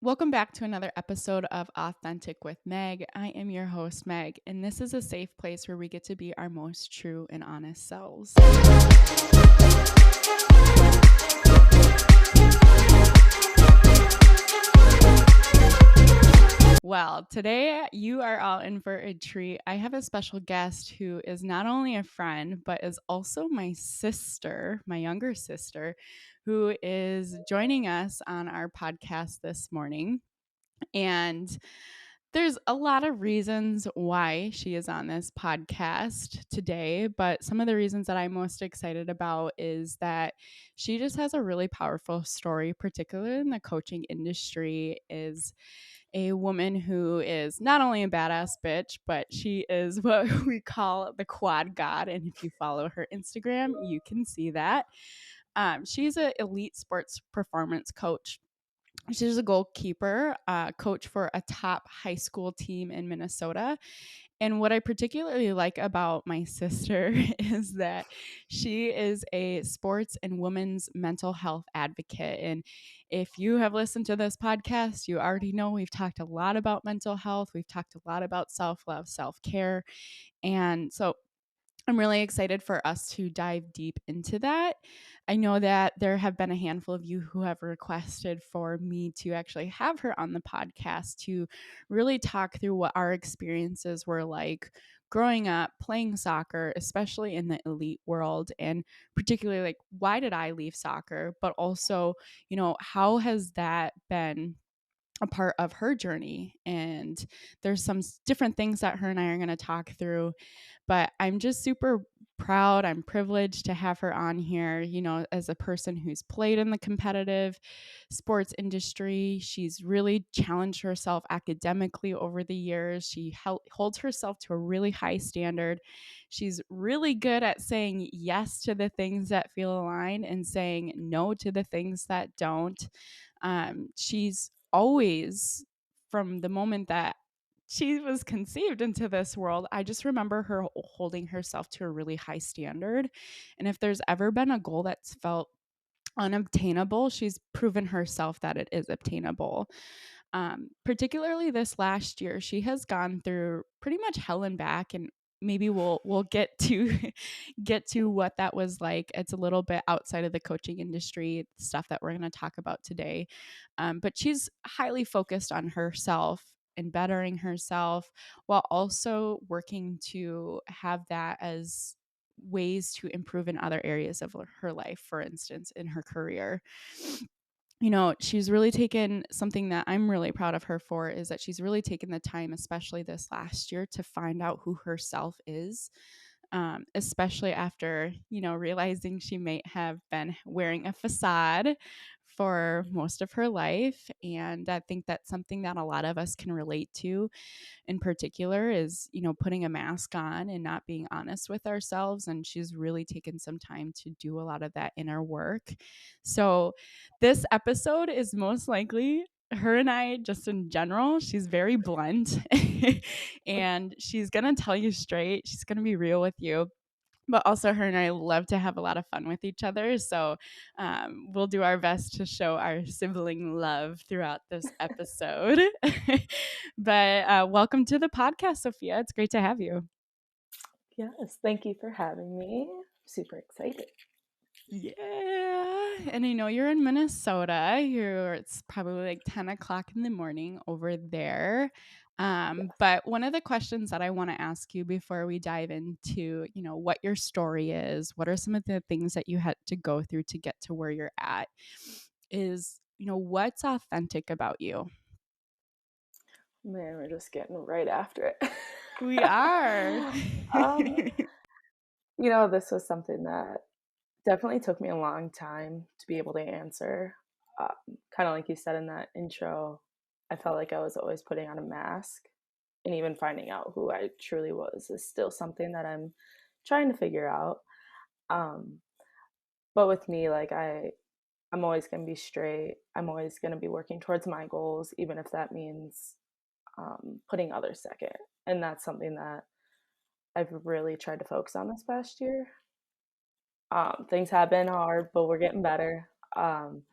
Welcome back to another episode of Authentic with Meg. I am your host, Meg, and this is a safe place where we get to be our most true and honest selves. Well, today you are all in for a treat. I have a special guest who is not only a friend, but is also my sister, my younger sister, who is joining us on our podcast this morning. And there's a lot of reasons why she is on this podcast today, but some of the reasons that I'm most excited about is that she just has a really powerful story, particularly in the coaching industry, is a woman who is not only a badass bitch, but she is what we call the quad god. And if you follow her Instagram, you can see that. She's an elite sports performance coach. She's a goalkeeper, coach for a top high school team in Minnesota. And what I particularly like about my sister is that she is a sports and women's mental health advocate. And if you have listened to this podcast, you already know we've talked a lot about mental health. We've talked a lot about self love, self care. And so I'm really excited for us to dive deep into that. I know that there have been a handful of you who have requested for me to actually have her on the podcast to really talk through what our experiences were like growing up playing soccer, especially in the elite world, and particularly like why did I leave soccer, but also, how has that been a part of her journey. And there's some different things that her and I are going to talk through, but I'm just super proud. I'm privileged to have her on here, as a person who's played in the competitive sports industry. She's really challenged herself academically over the years. She holds herself to a really high standard. She's really good at saying yes to the things that feel aligned and saying no to the things that don't. She's always, from the moment that she was conceived into this world, I just remember her holding herself to a really high standard. And if there's ever been a goal that's felt unobtainable, she's proven herself that it is obtainable. Particularly this last year, she has gone through pretty much hell and back, and maybe we'll get to get to what that was like. It's a little bit outside of the coaching industry stuff that we're going to talk about today, but she's highly focused on herself and bettering herself while also working to have that as ways to improve in other areas of her life, for instance in her career. She's really taken something that I'm really proud of her for is that she's really taken the time, especially this last year, to find out who herself is, especially after, realizing she may have been wearing a facade for most of her life. And I think that's something that a lot of us can relate to in particular is, putting a mask on and not being honest with ourselves. And she's really taken some time to do a lot of that inner work. So this episode is most likely her and I just in general. She's very blunt and she's going to tell you straight. She's going to be real with you. But also, her and I love to have a lot of fun with each other. So, we'll do our best to show our sibling love throughout this episode. But welcome to the podcast, Sophia. It's great to have you. Yes, thank you for having me. Super excited. Yeah. And I know you're in Minnesota. It's probably like 10 o'clock in the morning over there. Yes. But one of the questions that I want to ask you before we dive into, what your story is, what are some of the things that you had to go through to get to where you're at, is, what's authentic about you? Man, we're just getting right after it. We are. um, this was something that definitely took me a long time to be able to answer. Kind of like you said in that intro, I felt like I was always putting on a mask, and even finding out who I truly was is still something that I'm trying to figure out. Um, but with me, like I'm always going to be straight. I'm always going to be working towards my goals, even if that means putting others second. And that's something that I've really tried to focus on this past year. Things have been hard, but we're getting better. Um,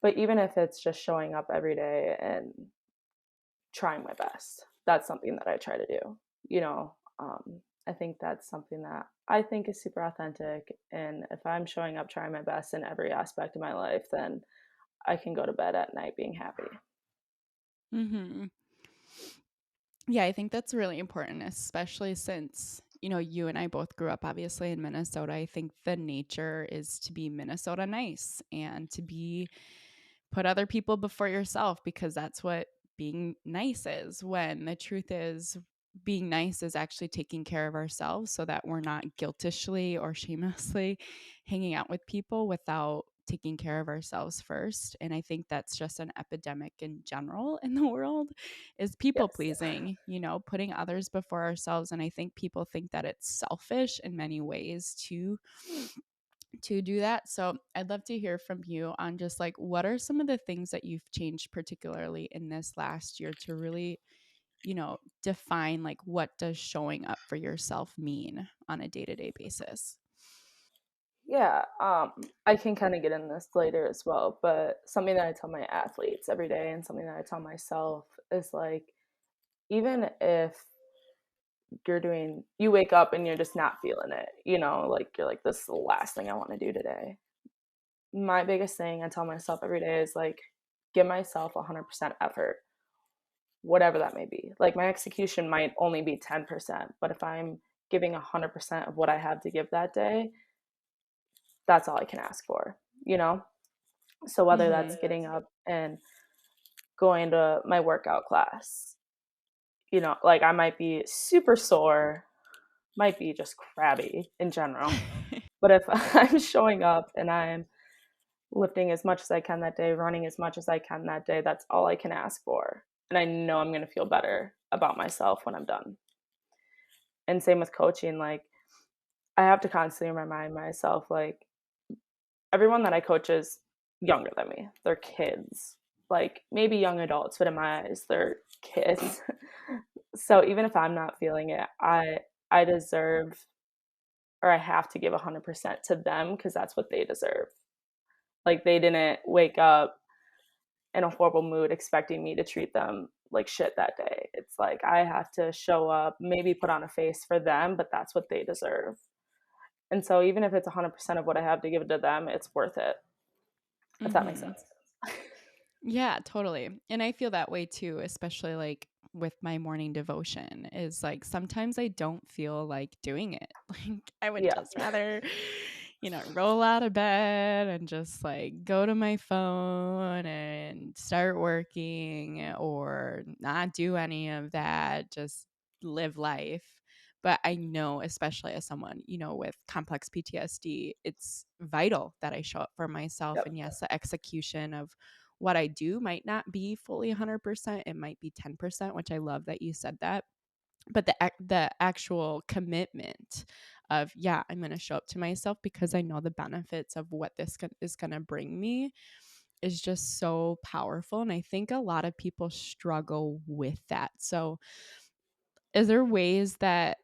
But even if it's just showing up every day and trying my best, that's something that I try to do. You know, I think that's something that I think is super authentic. And if I'm showing up, trying my best in every aspect of my life, then I can go to bed at night being happy. Mhm. Yeah, I think that's really important, especially since, you and I both grew up obviously in Minnesota. I think the nature is to be Minnesota nice and to be put other people before yourself because that's what being nice is. When the truth is, being nice is actually taking care of ourselves so that we're not guiltishly or shamelessly hanging out with people without taking care of ourselves first. And I think that's just an epidemic in general in the world is people Yes. pleasing, putting others before ourselves. And I think people think that it's selfish in many ways to do that. So I'd love to hear from you on just like what are some of the things that you've changed particularly in this last year to really, define like what does showing up for yourself mean on a day-to-day basis? Yeah, I can kind of get in this later as well, but something that I tell my athletes every day and something that I tell myself is like, even if you wake up and you're just not feeling it, like you're like, this is the last thing I want to do today. My biggest thing I tell myself every day is like, give myself 100% effort, whatever that may be. Like my execution might only be 10%, but if I'm giving 100% of what I have to give that day, that's all I can ask for, you know? So whether that's Mhm. getting up and going to my workout class, like I might be super sore, might be just crabby in general. But if I'm showing up and I'm lifting as much as I can that day, running as much as I can that day, that's all I can ask for. And I know I'm going to feel better about myself when I'm done. And same with coaching, like I have to constantly remind myself like everyone that I coach is younger than me. They're kids. Like maybe young adults, but in my eyes, they're kids. So even if I'm not feeling it, I deserve or I have to give 100% to them because that's what they deserve. Like they didn't wake up in a horrible mood expecting me to treat them like shit that day. It's like I have to show up, maybe put on a face for them, but that's what they deserve. And so even if it's 100% of what I have to give to them, it's worth it, if that makes Mhm. sense. Yeah, totally. And I feel that way too, especially like with my morning devotion is like sometimes I don't feel like doing it. Like I would Yeah. just rather, roll out of bed and just like go to my phone and start working or not do any of that, just live life. But I know, especially as someone, with complex PTSD, it's vital that I show up for myself. Yep. And yes, the execution of what I do might not be fully 100%. It might be 10%, which I love that you said that. But the actual commitment of, yeah, I'm going to show up to myself because I know the benefits of what is going to bring me is just so powerful. And I think a lot of people struggle with that. So is there ways that,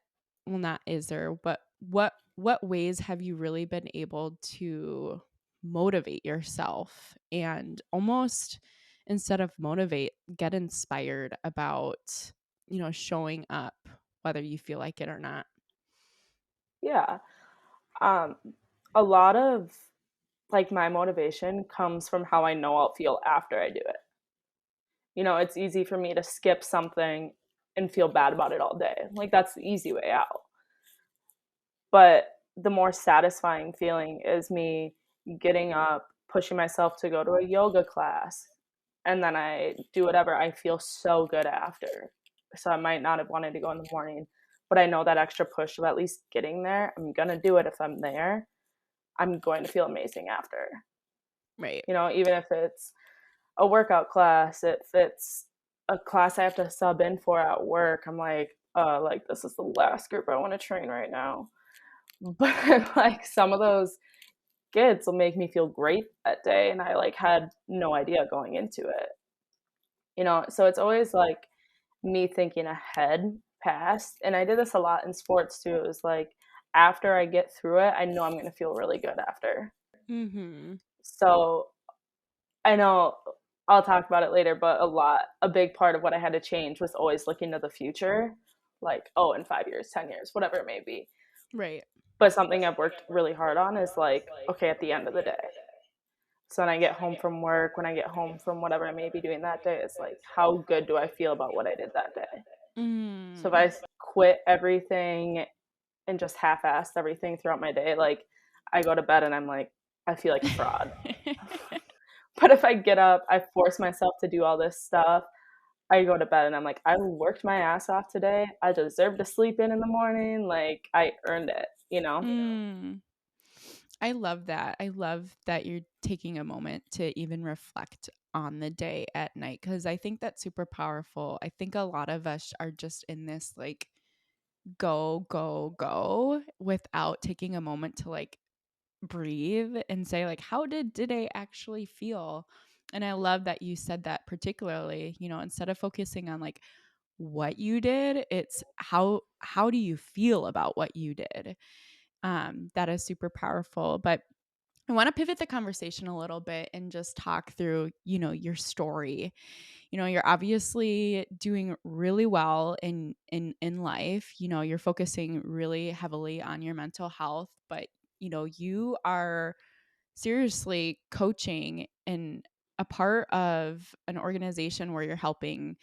well, not is there, but what ways have you really been able to motivate yourself and almost instead of motivate, get inspired about, showing up whether you feel like it or not? Yeah. Um, a lot of like my motivation comes from how I know I'll feel after I do it. It's easy for me to skip something and feel bad about it all day. Like that's the easy way out. But the more satisfying feeling is me getting up, pushing myself to go to a yoga class, and then I do whatever. I feel so good after. So I might not have wanted to go in the morning, but I know that extra push of at least getting there. I'm going to do it if I'm there. I'm going to feel amazing after. Right. Even if it's a workout class, if it's a class I have to sub in for at work, I'm like this is the last group I want to train right now. But like some of those kids will make me feel great that day, and I like had no idea going into it. So it's always like me thinking ahead past, and I did this a lot in sports too. It was like after I get through it, I know I'm going to feel really good after. Mhm. So I know I'll talk about it later, but a big part of what I had to change was always looking to the future, like, oh, in 5 years, 10 years, whatever it may be. Right. But something I've worked really hard on is like, okay, at the end of the day. So when I get home from work, when I get home from whatever I may be doing that day, it's like, how good do I feel about what I did that day? So if Mm. I quit everything and just half-assed everything throughout my day, like I go to bed and I'm like, I feel like a fraud. But if I get up, I force myself to do all this stuff. I go to bed and I'm like, I worked my ass off today. I deserve to sleep in the morning. Like I earned it, you know? Mm. I love that. I love that you're taking a moment to even reflect on the day at night, because I think that's super powerful. I think a lot of us are just in this like go, go, go without taking a moment to like breathe and say like how did today actually feel. And I love that you said that, particularly, instead of focusing on like what you did, it's how do you feel about what you did. That is super powerful. But I want to pivot the conversation a little bit and just talk through, your story. You're obviously doing really well in life. You're focusing really heavily on your mental health, but you are seriously coaching in a part of an organization where you're helping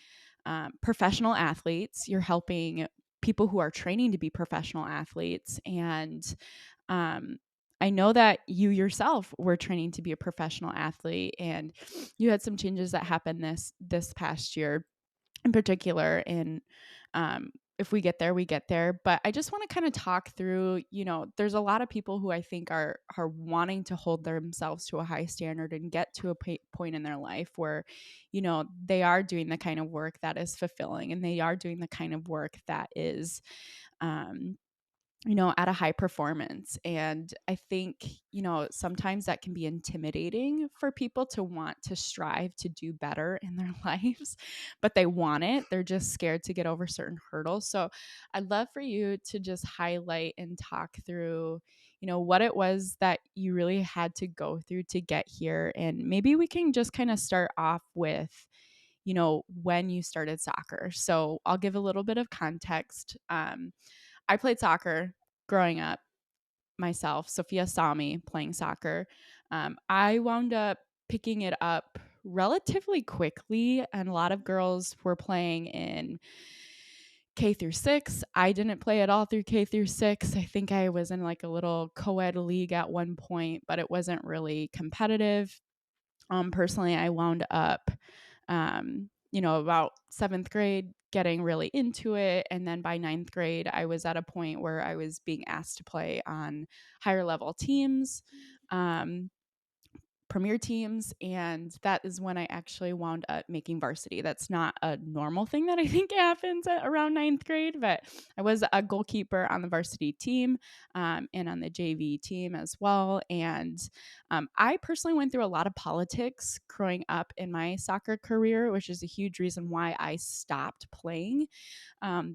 professional athletes. You're helping people who are training to be professional athletes. And um, I know that you yourself were training to be a professional athlete, and you had some changes that happened this past year in particular. And if we get there, we get there. But I just want to kind of talk through, there's a lot of people who I think are wanting to hold themselves to a high standard and get to a point in their life where, they are doing the kind of work that is fulfilling, and they are doing the kind of work that is um, at a high performance. And I think, sometimes that can be intimidating for people to want to strive to do better in their lives, but they want it. They're just scared to get over certain hurdles. So I'd love for you to just highlight and talk through, what it was that you really had to go through to get here. And maybe we can just kind of start off with, when you started soccer. So I'll give a little bit of context. I played soccer growing up myself. Sophia saw me playing soccer. I wound up picking it up relatively quickly, and a lot of girls were playing in K through 6. I didn't play at all through K through 6. I think I was in like a little co-ed league at one point, but it wasn't really competitive. Personally, I wound up, about seventh grade, getting really into it. And then by ninth grade, I was at a point where I was being asked to play on higher level teams. Um, Premier teams, and that is when I actually wound up making varsity. That's not a normal thing that I think happens at around ninth grade, but I was a goalkeeper on the varsity team, and on the JV team as well. And I personally went through a lot of politics growing up in my soccer career, which is a huge reason why I stopped playing.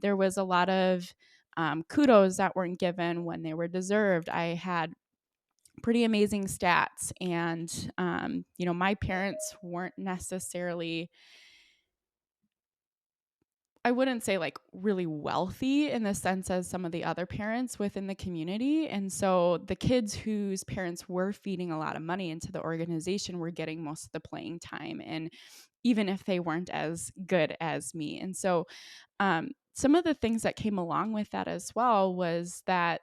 There was a lot of kudos that weren't given when they were deserved. I had pretty amazing stats. And, my parents weren't necessarily, I wouldn't say like really wealthy in the sense as some of the other parents within the community. And so the kids whose parents were feeding a lot of money into the organization were getting most of the playing time. And even if they weren't as good as me. And so some of the things that came along with that as well was that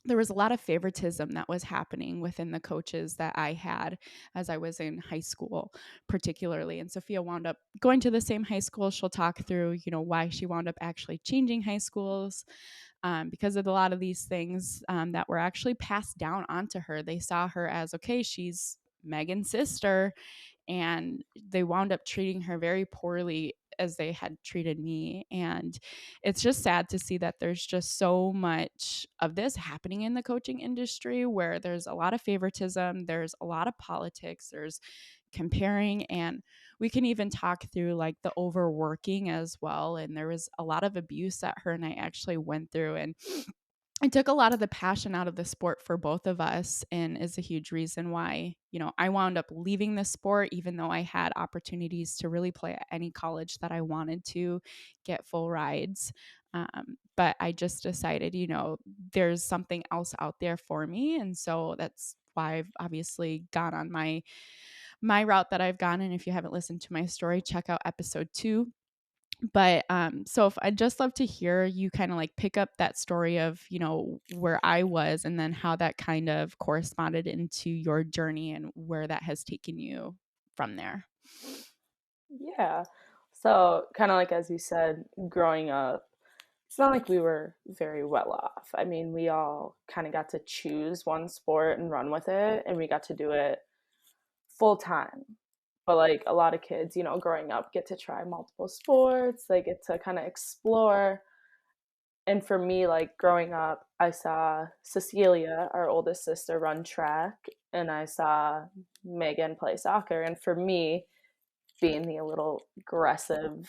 there was a lot of favoritism that was happening within the coaches that I had as I was in high school, particularly. And Sophia wound up going to the same high school. She'll talk through, why she wound up actually changing high schools, because of a lot of these things that were actually passed down onto her. They saw her as, okay, she's Megan's sister, and they wound up treating her very poorly as they had treated me. And it's just sad to see that there's just so much of this happening in the coaching industry, where there's a lot of favoritism, there's a lot of politics, there's comparing, and we can even talk through like the overworking as well. And there was a lot of abuse that her and I actually went through. And it took a lot of the passion out of the sport for both of us, and is a huge reason why, I wound up leaving the sport, even though I had opportunities to really play at any college that I wanted to get full rides. But I just decided, there's something else out there for me. And so that's why I've obviously gone on my route that I've gone. And if you haven't listened to my story, check out episode 2. But so if I'd just love to hear you kind of like pick up that story of, where I was, and then how that kind of corresponded into your journey and where that has taken you from there. Yeah. So, kind of like as you said, growing up, it's not like we were very well off. I mean, we all kind of got to choose one sport and run with it, and we got to do it full time. But like a lot of kids, growing up get to try multiple sports, they get to kind of explore. And for me, like growing up, I saw Cecilia, our oldest sister, run track, and I saw Megan play soccer. And for me, being the little aggressive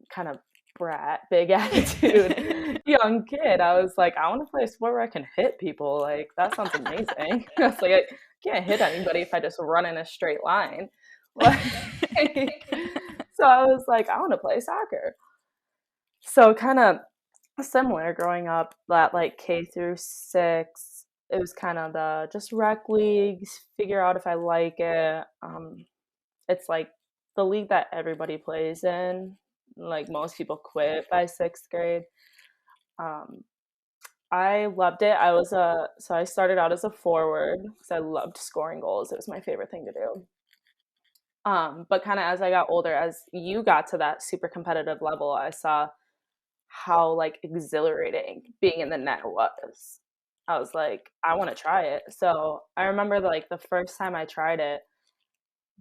kind of brat, big attitude young kid, I was like, I want to play a sport where I can hit people. Like, that sounds amazing. I was like, I can't hit anybody if I just run in a straight line. Like, so I was like, I want to play soccer. So kind of similar growing up, that like K through 6, it was kind of the just rec leagues, figure out if I like it. It's like the league that everybody plays in. Like most people quit by 6th grade. Um, I loved it. So I started out as a forward because I loved scoring goals. It was my favorite thing to do. But kind of as I got older, as you got to that super competitive level, I saw how like exhilarating being in the net was. I was like, I want to try it. So I remember like the first time I tried it,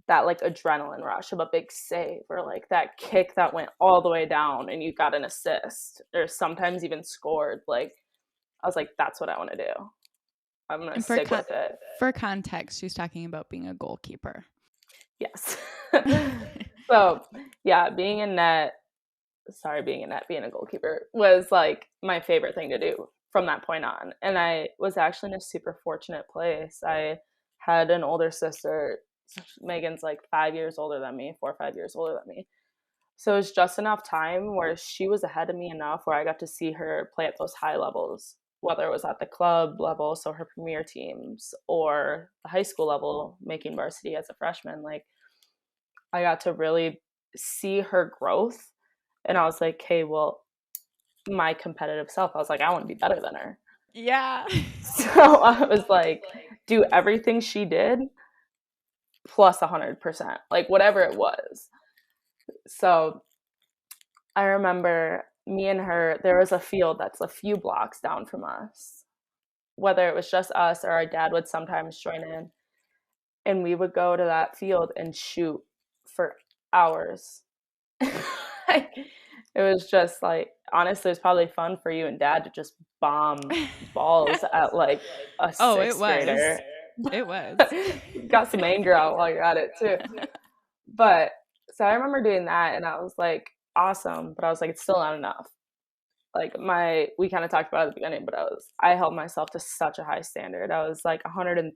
that like adrenaline rush of a big save, or like that kick that went all the way down and you got an assist, or sometimes even scored. Like I was like, that's what I want to do. I'm gonna And stick with it. for context, she's talking about being a goalkeeper. Yes. So yeah, being a goalkeeper was like my favorite thing to do from that point on. And I was actually in a super fortunate place. I had an older sister. Megan's like 5 years older than me, 4 or 5 years older than me. So it was just enough time where she was ahead of me enough where I got to see her play at those high levels, whether it was at the club level, so her premier teams, or the high school level, making varsity as a freshman. Like I got to really see her growth. And I was like, hey, well, my competitive self, I was like, I want to be better than her. Yeah. So I was like, do everything she did plus 100%, like whatever it was. So I remember me and her, there was a field that's a few blocks down from us, whether it was just us or our dad would sometimes join in. And we would go to that field and shoot for hours. Like, it was just like, honestly, it's probably fun for you and dad to just bomb balls at like a Oh, it sixth was. grader. It was. Got some anger out while you're at it too. But so I remember doing that and I was like, awesome. But I was like, it's still not enough. Like we kind of talked about it at the beginning, but I held myself to such a high standard. I was like 130%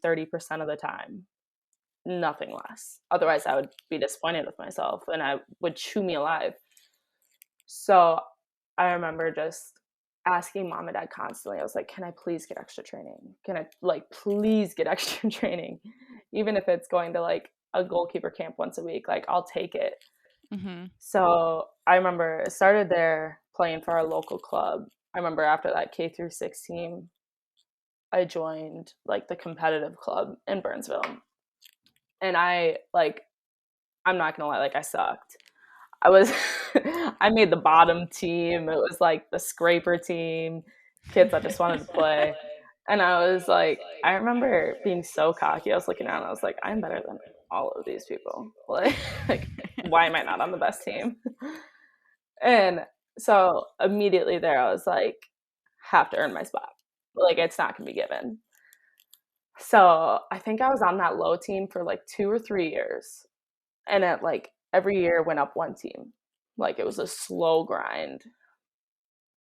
of the time, nothing less. Otherwise, I would be disappointed with myself and I would chew me alive. So I remember just asking mom and dad constantly. I was like, can I please get extra training? Can I like please get extra training? Even if it's going to like a goalkeeper camp once a week, like I'll take it. Mm-hmm. So I remember I started there playing for our local club. I remember after that K through 6 team, I joined like the competitive club in Burnsville. And I'm not gonna lie, like I sucked. I was I made the bottom team. It was like the scraper team, kids that just wanted to play. And I was like, I remember being so cocky. I was looking around, I was like, I'm better than all of these people. Like why am I not on the best team? And so immediately there I was like, have to earn my spot. Like it's not gonna be given. So I think I was on that low team for like 2 or 3 years. And it like every year went up one team. Like it was a slow grind.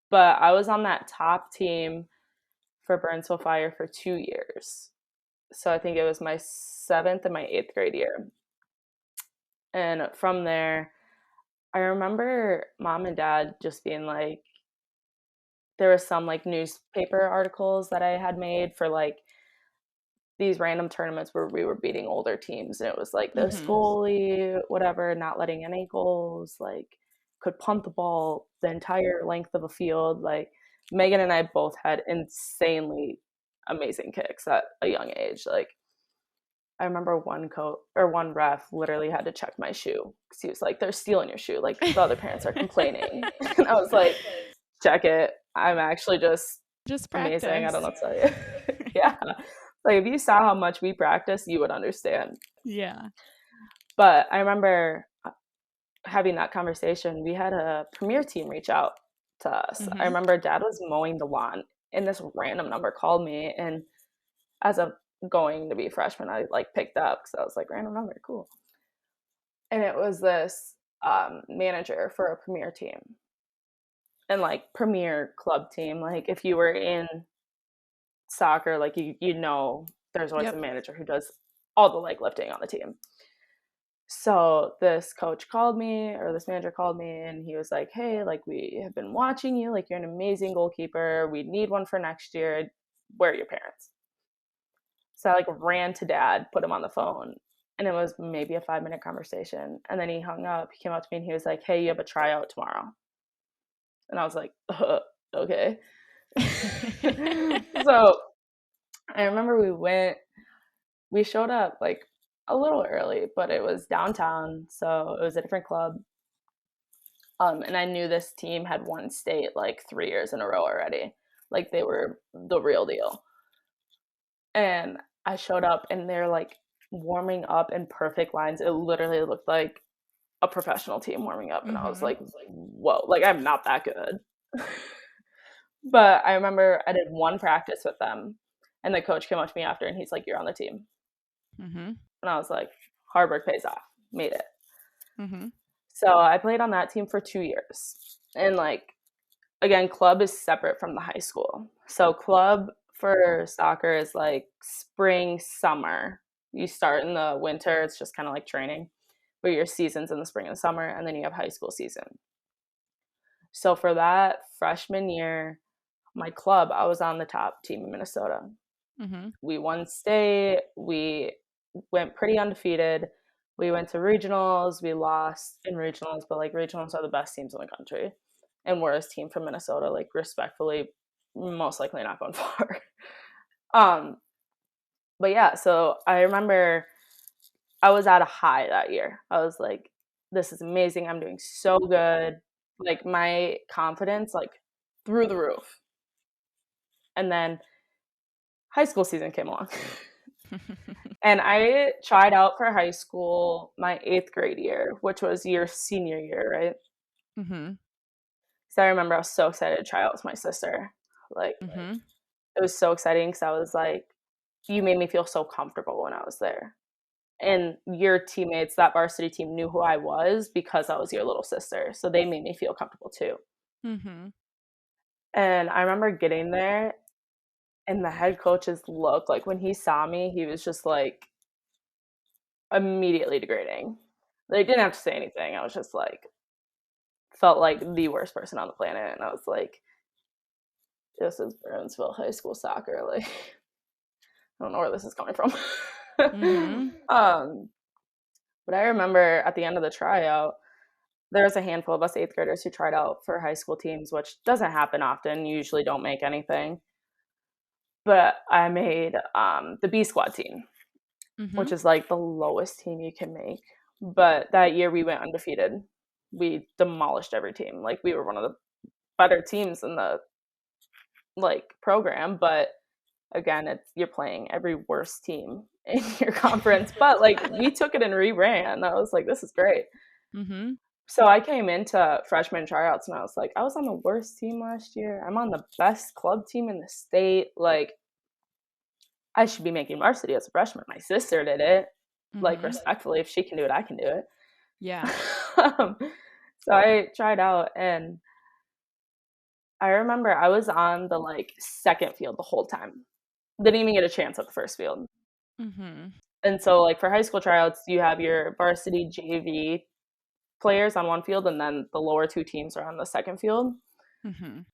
But I was on that top team for Burnsville Fire for 2 years. So I think it was my 7th and my 8th grade year. And from there, I remember mom and dad just being like, there was some like newspaper articles that I had made for like these random tournaments where we were beating older teams. And it was like this Mhm. goalie, whatever, not letting in any goals, like could punt the ball the entire length of a field. Like Megan and I both had insanely amazing kicks at a young age. Like I remember one coach or one ref literally had to check my shoe because he was like, "They're stealing your shoe. Like the other parents are complaining." And I was like, "Check it. I'm actually just Just amazing. I practice. don't know what to tell you." Yeah, like if you saw how much we practice, you would understand. Yeah. But I remember having that conversation. We had a premier team reach out to us. I Mhm. remember dad was mowing the lawn, and this random number called me, and as a going to be a freshman, I like picked up because I was like, random number, cool. And it was this manager for a premier team and like premier club team. Like if you were in soccer, like you know, there's always a Yep. manager who does all the like lifting on the team. So this coach called me, or this manager called me, and he was like, "Hey, like we have been watching you. Like you're an amazing goalkeeper. We need one for next year. Where are your parents?" So I like ran to dad, put him on the phone, and it was maybe a 5-minute conversation. And then he hung up. He came up to me and he was like, "Hey, you have a tryout tomorrow." And I was like, "Okay." So I remember we showed up like a little early, but it was downtown, so it was a different club. And I knew this team had won state like 3 years in a row already. Like they were the real deal. And I showed up and they're like warming up in perfect lines. It literally looked like a professional team warming up. And I was Mhm. like, whoa, like I'm not that good. But I remember I did one practice with them and the coach came up to me after and he's like, "You're on the team." Mhm. And I was like, hard work pays off. Made it. Mhm. So I played on that team for 2 years. And like again, club is separate from the high school. So club for soccer is like spring, summer. You start in the winter, it's just kind of like training, but your season's in the spring and summer, and then you have high school season. So for that freshman year, my club, I was on the top team in Minnesota. Mhm. We won state. We went pretty undefeated. We went to regionals. We lost in regionals, but like regionals are the best teams in the country. And we're a team from Minnesota, like respectfully, most likely not going far. um, but yeah, so I remember I was at a high that year. I was like, this is amazing. I'm doing so good. Like my confidence, like through the roof. And then high school season came along. And I tried out for high school my 8th grade year, which was your senior year, right? Mhm. So I remember I was so excited to try out with my sister. Like, Mhm. it was so exciting because I was like, you made me feel so comfortable when I was there. And your teammates, that varsity team, knew who I was because I was your little sister. So they made me feel comfortable too. Mhm. And I remember getting there and the head coach's look, like when he saw me, he was just like immediately degrading. They didn't have to say anything. I was just like, felt like the worst person on the planet. And I was like, this is Burnsville High School soccer. Like, I don't know where this is coming from. Mhm. um, but I remember at the end of the tryout, there was a handful of us 8th graders who tried out for high school teams, which doesn't happen often. You usually don't make anything. But I made the B squad team, which Mhm. is like the lowest team you can make. But that year we went undefeated. We demolished every team. Like we were one of the better teams in the like program, but again, it's you're playing every worst team in your conference. But like we took it and reran. I was like, this is great. Mhm. So I came into freshman tryouts and I was like, I was on the worst team last year. I'm on the best club team in the state. Like I should be making varsity as a freshman. My sister did it. Like Mhm. respectfully, if she can do it, I can do it. Yeah. So I tried out and I remember I was on the, like, 2nd field the whole time. Didn't even get a chance at the 1st field. Mhm. And so, like, for high school tryouts, you have your varsity JV players on one field, and then the lower 2 teams are on the 2nd field. Mhm.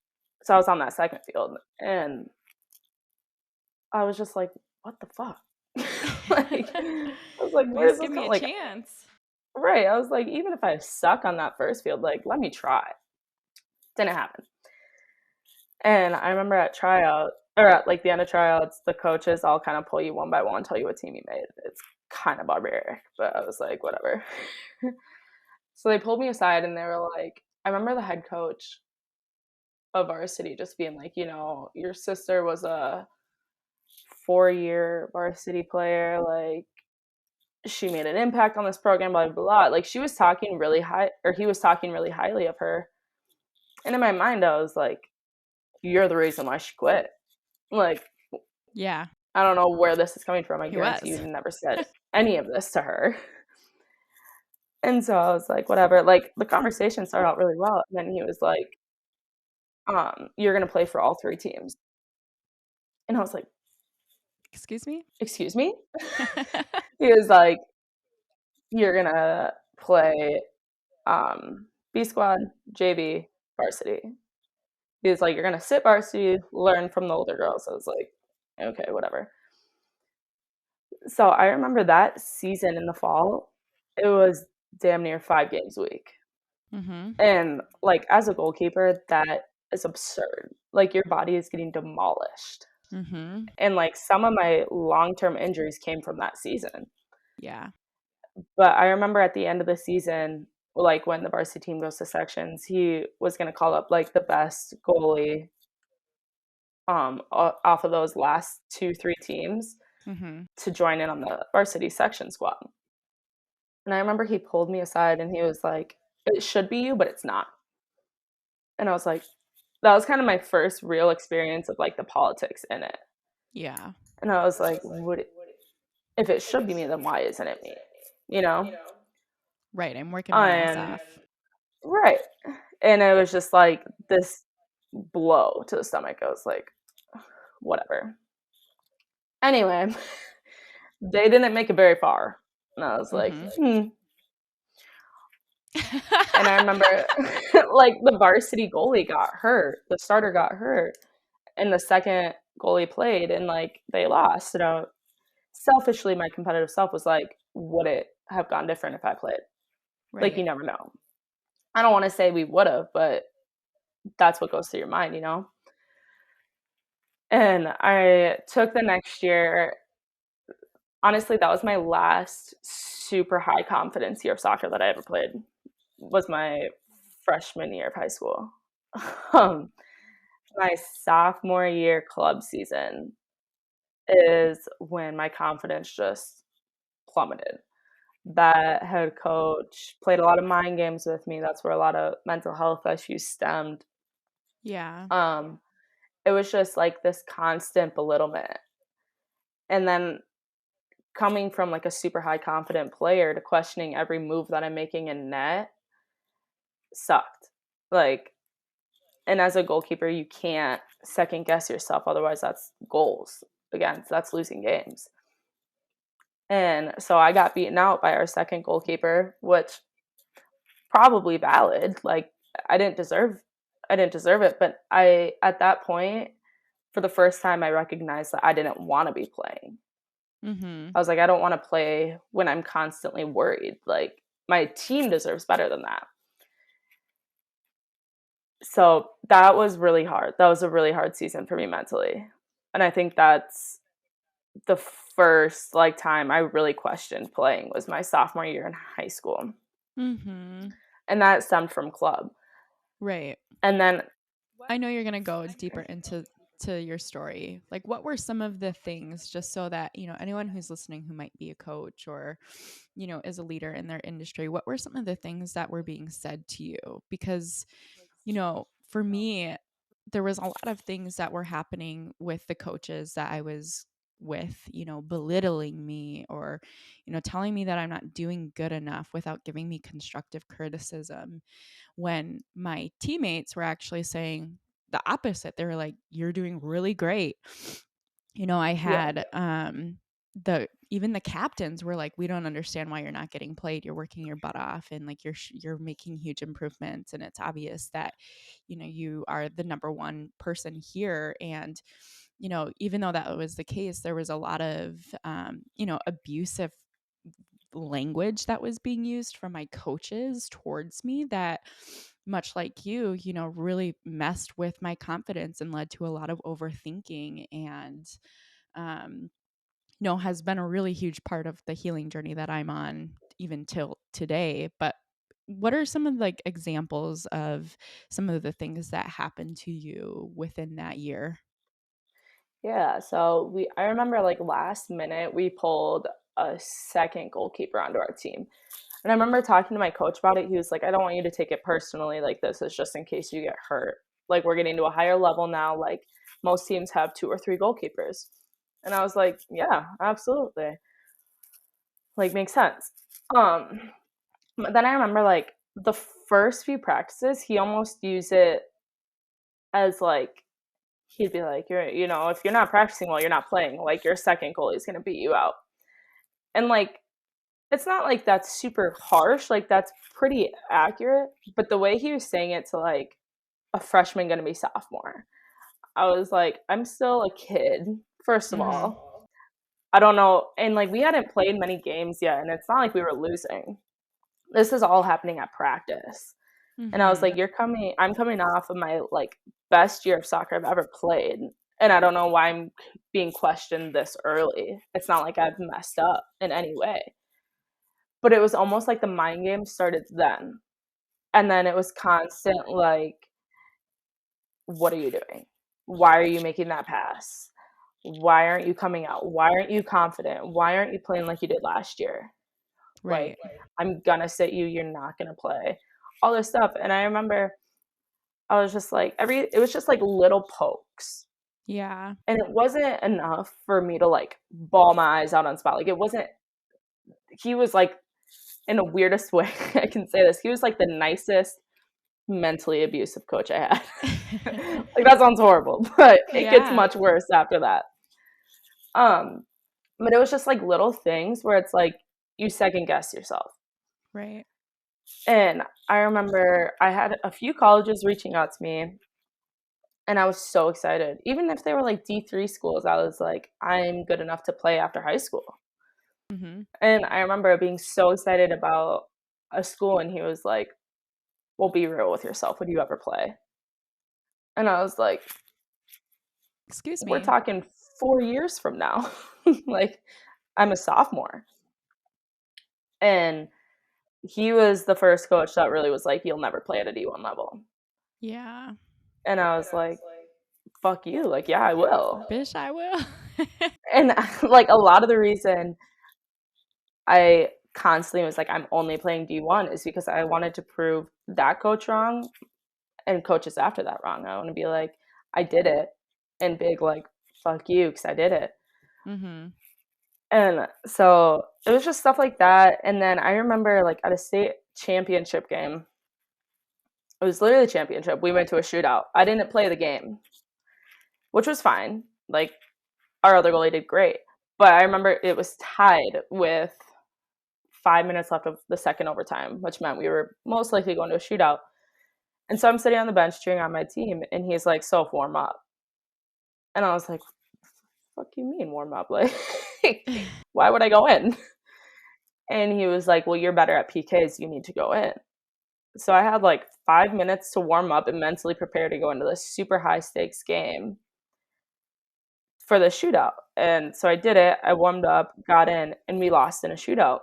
So I was on that 2nd field, and I was just like, "What the fuck?" Like, I was like, At "Where is least this give me coming?" a Like, chance. right, I was like, "Even if I suck on that 1st field, like, let me try." Didn't happen. And I remember at tryout or at, like, the end of tryouts, the coaches all kinda pull you one by one, tell you what team you made. It's kinda barbaric, but I was like, "Whatever." So they pulled me aside and they were like I remember the head coach of varsity just being like, "Your sister was a 4-year varsity player, like, she made an impact on this program, blah, blah, blah." Like, she was talking really high or he was talking really highly of her, and in my mind, I was like, "You're the reason why she quit." Like, Yeah, I don't know where this is coming from. I he guarantee you was. never said any of this to her. And so I was like, "Whatever." Like, the conversation started out really well, and then he was like, "You're gonna play for all 3 teams." And I was like, Excuse me? "Excuse me?" He was like, "You're gonna play, B squad, JV, varsity." He was like, "You're gonna sit varsity, learn from the older girls." I was like, "Okay, whatever." So I remember that season in the fall, it was damn near 5 games a week. Mhm. And, like, as a goalkeeper, that is absurd. Like, your body is getting demolished. Mhm. And, like, some of my long-term injuries came from that season. Yeah. But I remember at the end of the season, like, when the varsity team goes to sections, he was gonna call up, like, the best goalie, o off of those last 2, 3 teams Mhm. to join in on the varsity section squad. And I remember he pulled me aside and he was like, "It should be you, but it's not." And I was like that was kind of my first real experience of, like, the politics in it. Yeah. And I was like, "Would it if it should be me, then why isn't it me?" You know? Right, I'm working my ass And off. right. And it was just like this blow to the stomach. I was like, "Whatever." Anyway, they didn't make it very far. And I was like, Mhm. "Hmm." And I remember, like, the varsity goalie got hurt, the starter got hurt, and the 2nd goalie played, and, like, they lost, selfishly, my competitive self was like, "Would it have gone different if I played?" Like, Right. you never know. I don't wanna say we would've, but that's what goes through your mind, you know? And I took the next year honestly, that was my last super high confidence year of soccer that I ever played, was my freshman year of high school. Um, my sophomore year club season is when my confidence just plummeted. That head coach played a lot of mind games with me, that's where a lot of mental health issues stemmed. Yeah. Um, it was just, like, this constant belittlement, and then coming from, like, a super high confident player to questioning every move that I'm making in net sucked. Like and as a goalkeeper, you can't second guess yourself, otherwise that's goals. Again, that's losing games. And so I got beaten out by our 2nd goalkeeper, which probably valid, like, I didn't deserve I didn't deserve it, but I at that point, for the first time, I recognized that I didn't wanna be playing. Mhm. I was like, "I don't wanna play when I'm constantly worried, like, my team deserves better than that." So, that was really hard. That was a really hard season for me mentally, and I think that's the first, like, time I really questioned playing was my sophomore year in high school, Mhm. and that stemmed from club. Right. And then I know you're gonna go deeper into your story. Like, what were some of the things, just so that anyone who's listening who might be a coach or is a leader in their industry, what were some of the things that were being said to you? Because for me, there was a lot of things that were happening with the coaches that I was with, belittling me or telling me that I'm not doing good enough without giving me constructive criticism, when my teammates were actually saying, the opposite. They were like, "You're doing really great." I Yeah. had even the captains were like, "We don't understand why you're not getting played. You're working your butt off, and like you're making huge improvements, and it's obvious that you are the number one person here." And even though that was the case, there was a lot of abusive language that was being used from my coaches towards me that, much like you, really messed with my confidence and led to a lot of overthinking, and um has been a really huge part of the healing journey that I'm on even till today. But what are some of like examples of some of the things that happened to you within that year? Yeah, so I remember like last minute we pulled a second goalkeeper onto our team. And I remember talking to my coach about it. He was like, I don't want you to take it personally. Like, this is just in case you get hurt. Like, we're getting to a higher level now. Like, most teams have 2 or 3 goalkeepers. And I was like, yeah, absolutely. Like, makes sense. Um, but then I remember like the first few practices, he almost used it as like, he'd be like, if you're not practicing well, you're not playing. Like, your second goalie is going to beat you out. And like, it's not like that's super harsh, like, that's pretty accurate, but the way he was saying it to, like, a freshman gonna be sophomore, I was like, "I'm still a kid, first of Mhm. all." I don't know, and, like, we hadn't played many games yet, and it's not like we were losing. This is all happening at practice, and I was Mhm. like, I'm coming off of my, like, best year of soccer I've ever played, and I don't know why I'm being questioned this early. It's not like I've messed up in any way. But it was almost like the mind game started then. And then it was constant like, "What are you doing? Why are you making that pass? Why aren't you coming out? Why aren't you confident? Why aren't you playing like you did last year? Like, Right. I'm gonna sit you, you're not gonna play." All this stuff. And I remember I was just like it was just like little pokes. Yeah. And it wasn't enough for me to like bawl my eyes out on spot. Like, it wasn't he was like, in the weirdest way I can say this, he was like the nicest mentally abusive coach I had. Like, that sounds horrible, but it gets Yeah. much worse after that. Um, but it was just like little things where it's like you second guess yourself. Right. And I remember I had a few colleges reaching out to me, and I was so excited. Even if they were like D3 schools, I was like, I'm good enough to play after high school. Mhm. And I remember being so excited about a school, and he was like, well, be real with yourself. Would you ever play? And I was like, Excuse we're me. talking 4 years from now. Like, I'm a sophomore. And he was the first coach that really was like, you'll never play at a D1 level. Yeah. And I was like, fuck you. Like, yeah, I will. Bish, I will. And like, a lot of the reason I constantly was like, I'm only playing D1 is because I wanted to prove that coach wrong and coaches after that wrong. I want to be like, I did it. And big, like, fuck you, because I did it. Mhm. And so it was just stuff like that. And then I remember, like, at a state championship game, it was literally the championship. We went to a shootout. I didn't play the game, which was fine. Like, our other goalie did great. But I remember it was tied with 5 minutes left of the second overtime, which meant we were most likely going to a shootout. And so I'm sitting on the bench cheering on my team, and he's like, "So warm up." And I was like, "What do you mean warm up? Like, why would I go in?" And he was like, "Well, you're better at PKs. You need to go in." So I had like 5 minutes to warm up and mentally prepare to go into this super high stakes game for the shootout. And so I did it. I warmed up, got in, and we lost in a shootout.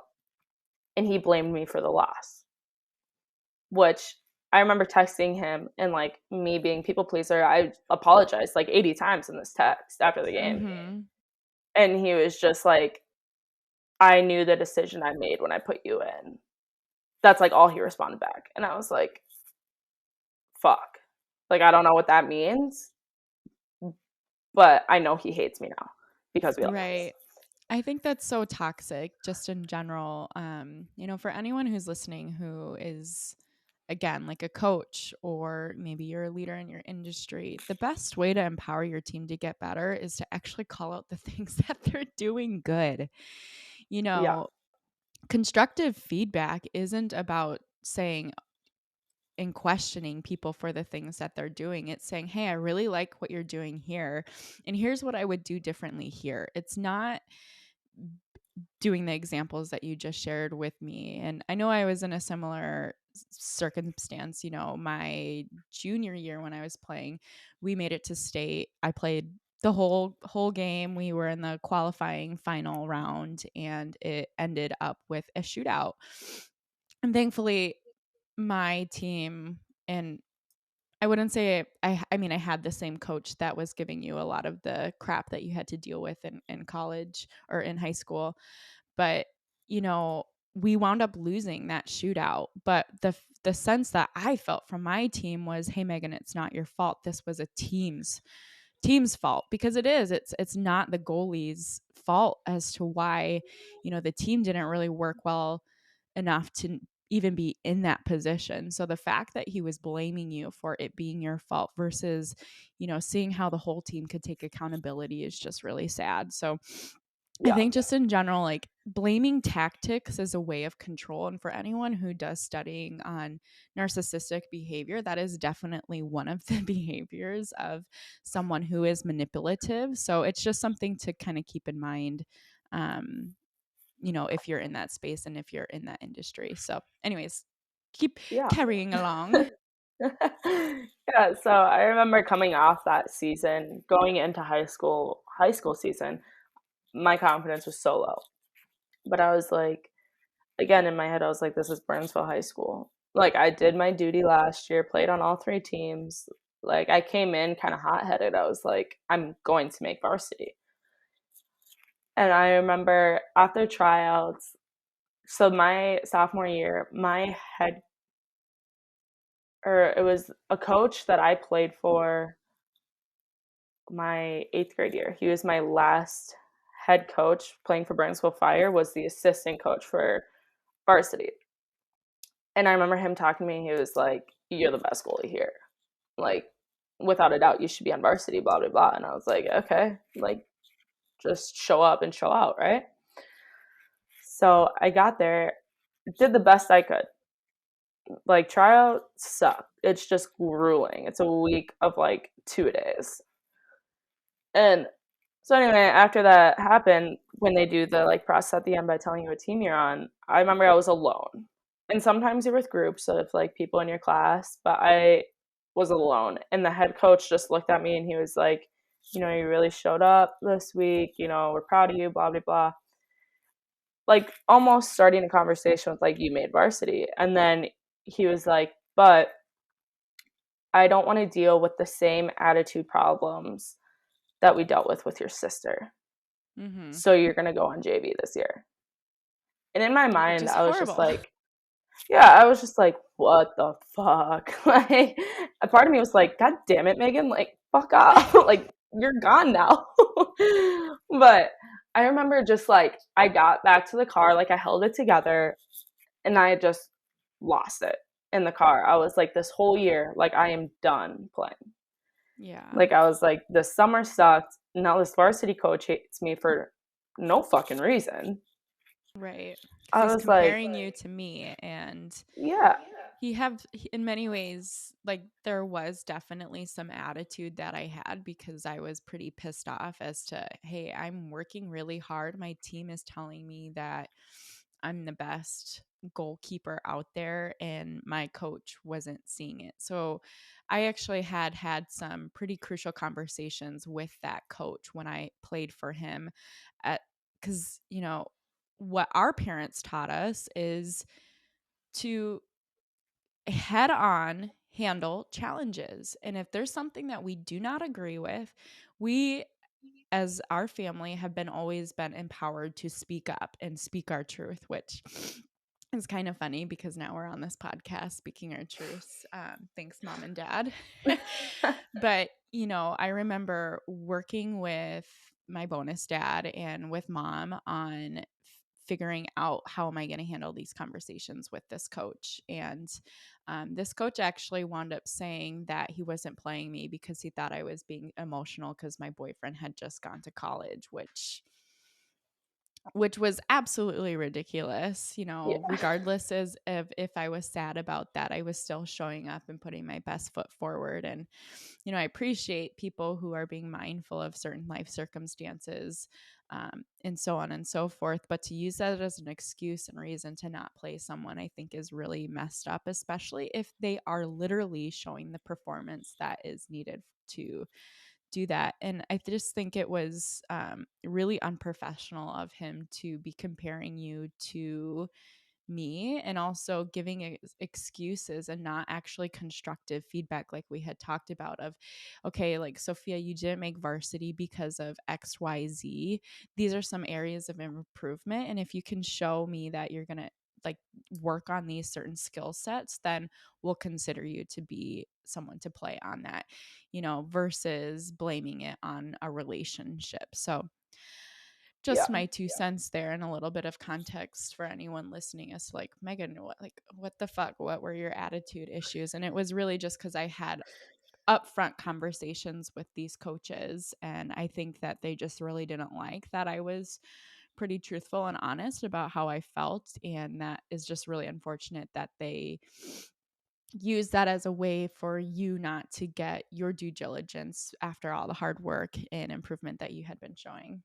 And he blamed me for the loss, which I remember texting him and like me being people pleaser. I apologized like 80 times in this text after the game. Mhm. And he was just like, I knew the decision I made when I put you in. That's like all he responded back. And I was like, fuck. Like, I don't know what that means, but I know he hates me now because we lost. Right. I think that's so toxic just in general. For anyone who's listening who is again, like a coach, or maybe you're a leader in your industry, the best way to empower your team to get better is to actually call out the things that they're doing good. You Yeah. know, constructive feedback isn't about saying and questioning people for the things that they're doing. It's saying, hey, I really like what you're doing here. And here's what I would do differently here. It's not doing the examples that you just shared with me. And I know I was in a similar circumstance, my junior year when I was playing, we made it to state. I played the whole game. We were in the qualifying final round and it ended up with a shootout. And thankfully my team, and I wouldn't say I mean, I had the same coach that was giving you a lot of the crap that you had to deal with in college or in high school. But, you know, we wound up losing that shootout. But the sense that I felt from my team was, hey, Megan, it's not your fault. This was a team's fault, because it's not the goalie's fault as to why, the team didn't really work well enough to even be in that position. So the fact that he was blaming you for it being your fault versus, seeing how the whole team could take accountability is just really sad. So I Yeah. think just in general, like, blaming tactics is a way of control. And for anyone who does studying on narcissistic behavior, that is definitely one of the behaviors of someone who is manipulative. So it's just something to kind of keep in mind, um, if you're in that space and if you're in that industry. So, anyways, keep Yeah. carrying along. Yeah, so I remember coming off that season, going into high school season, my confidence was so low. But I was like, again, in my head, I was like, this is Burnsville High School. Like, I did my duty last year, played on all three teams. Like, I came in kind of hot headed. I was like, I'm going to make varsity. And I remember after tryouts, so my sophomore year, my head, or it was a coach that I played for my eighth grade year. He was my last head coach playing for Burnsville Fire, was the assistant coach for varsity. And I remember him talking to me. He was like, "You're the best goalie here. Like, without a doubt, you should be on varsity, blah, blah, blah." And I was like, okay, like, just show up and show out, right? So I got there, did the best I could. Like, tryout sucked. It's just grueling. It's a week of like 2 days. And so anyway, after that happened, when they do the like process at the end by telling you what team you're on, I remember I was alone. And sometimes you're with groups of like people in your class, but I was alone. And the head coach just looked at me and he was like, you really showed up this week, we're proud of you, blah, blah, blah. Like almost starting a conversation with like, you made varsity. And then he was like, but I don't want to deal with the same attitude problems that we dealt with your sister. Mm-hmm. So you're going to go on JV this year. And in my Which mind, is I was just horrible. like, yeah, I was just like, what the fuck? Like, a part of me was like, God damn it, Megan, like, fuck off. Like, you're gone now. But I remember just like, I got back to the car, like, I held it together and I just lost it in the car. I was like, this whole year, like, I am done playing. Yeah. Like, I was like, this summer sucked. Now this varsity coach hates me for no fucking reason. Right. Because I he's was like, comparing you to me. And yeah, in many ways, like, there was definitely some attitude that I had because I was pretty pissed off as to, hey, I'm working really hard. My team is telling me that I'm the best goalkeeper out there, and my coach wasn't seeing it. So I actually had some pretty crucial conversations with that coach when I played for him, at because what our parents taught us is to head on handle challenges. And if there's something that we do not agree with, we as our family have always been empowered to speak up and speak our truth, which is kind of funny because now we're on this podcast speaking our truths. Thanks, mom and dad. But, I remember working with my bonus dad and with mom on figuring out how am I going to handle these conversations with this coach. And this coach actually wound up saying that he wasn't playing me because he thought I was being emotional because my boyfriend had just gone to college, which was absolutely ridiculous. Yeah. Regardless as of if I was sad about that, I was still showing up and putting my best foot forward. And I appreciate people who are being mindful of certain life circumstances, and so on and so forth. But to use that as an excuse and reason to not play someone, I think is really messed up, especially if they are literally showing the performance that is needed to do that. And I just think it was really unprofessional of him to be comparing you to me and also giving excuses and not actually constructive feedback like we had talked about of, okay, like, Sophia, you didn't make varsity because of XYZ. These are some areas of improvement, and if you can show me that you're going to like work on these certain skill sets, then we'll consider you to be someone to play on that, versus blaming it on a relationship. So Yeah. just my 2 cents there, and a little bit of context for anyone listening as to, like, Megan, what the fuck, what were your attitude issues? And it was really just because I had upfront conversations with these coaches, and I think that they just really didn't like that I was pretty truthful and honest about how I felt. And that is just really unfortunate that they use that as a way for you not to get your due diligence after all the hard work and improvement that you had been showing.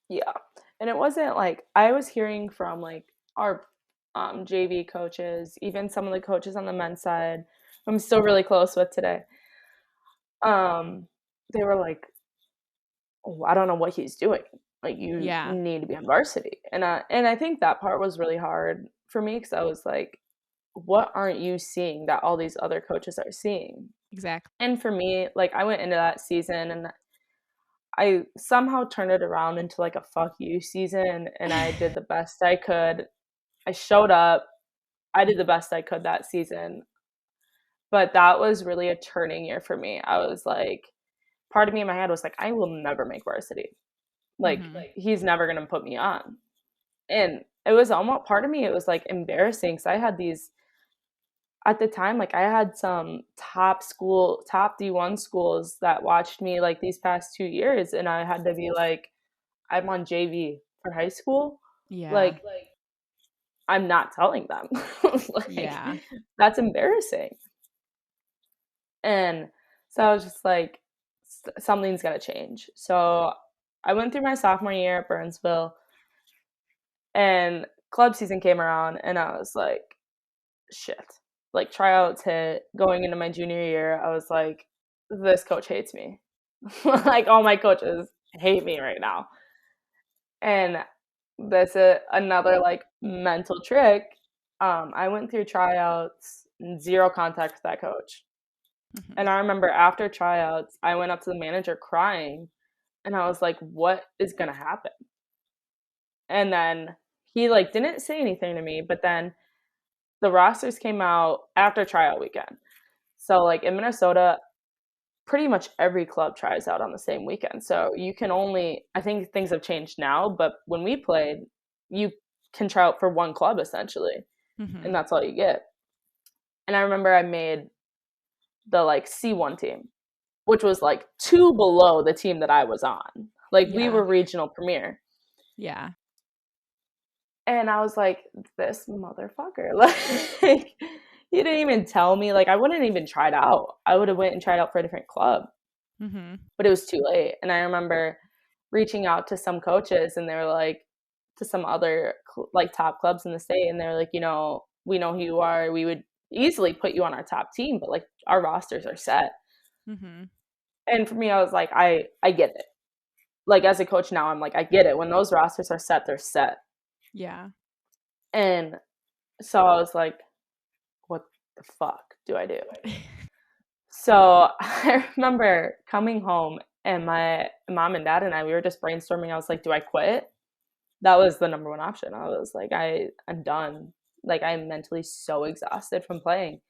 Yeah. And it wasn't like I was hearing from like our JV coaches, even some of the coaches on the men's side, I'm still really close with today. Um, they were like, oh, I don't know what he's doing. Like you Yeah, need to be on varsity. And I think that part was really hard for me because I was like, what aren't you seeing that all these other coaches are seeing? exactly. And for me, like I went into that season and I somehow turned it around into like a fuck you season and I did the best I could. I showed up. I did the best I could that season. But that was really a turning year for me. I was like, part of me in my head was like, I will never make varsity. Like, Mm-hmm. he's never going to put me on. And it was almost part of me, it was like embarrassing because I had these, at the time, like I had some top D1 schools that watched me like these past 2 years. And I had to be like, I'm on JV for high school. Yeah, Like, I'm not telling them. Like, yeah. that's embarrassing. And so I was just like, something's got to change. So I went through my sophomore year at Burnsville, and club season came around, and I was like, shit. Like, tryouts hit. Going into my junior year, I was like, this coach hates me. Like, all my coaches hate me right now. And that's another like mental trick. I went through tryouts, zero contact with that coach. Mm-hmm. And I remember after tryouts, I went up to the manager crying, and I was like, what is going to happen? And then he like didn't say anything to me, but then the rosters came out after tryout weekend. So like in Minnesota, pretty much every club tries out on the same weekend. So you can only, I think things have changed now, but when we played, you can try out for one club essentially, Mm-hmm. and that's all you get. And I remember I made the like C1 team, which was like two below the team that I was on. Like we Yeah, were regional premier. yeah. And I was like, this motherfucker. Like he didn't even tell me. Like I wouldn't even tried out. I would have went and tried out for a different club, Mm-hmm. but it was too late. And I remember reaching out to some coaches, and they were like, to some other like top clubs in the state, and they're like, we know who you are. We would easily put you on our top team, but like our rosters are set. Mm-hmm. And for me, I was like, I get it. Like as a coach now, I'm like, I get it. When those rosters are set, they're set. Yeah. And so I was like, what the fuck do I do? So I remember coming home, and my mom and dad and I, we were just brainstorming. I was like, do I quit? That was the number one option. I was like, I'm done. Like I'm mentally so exhausted from playing.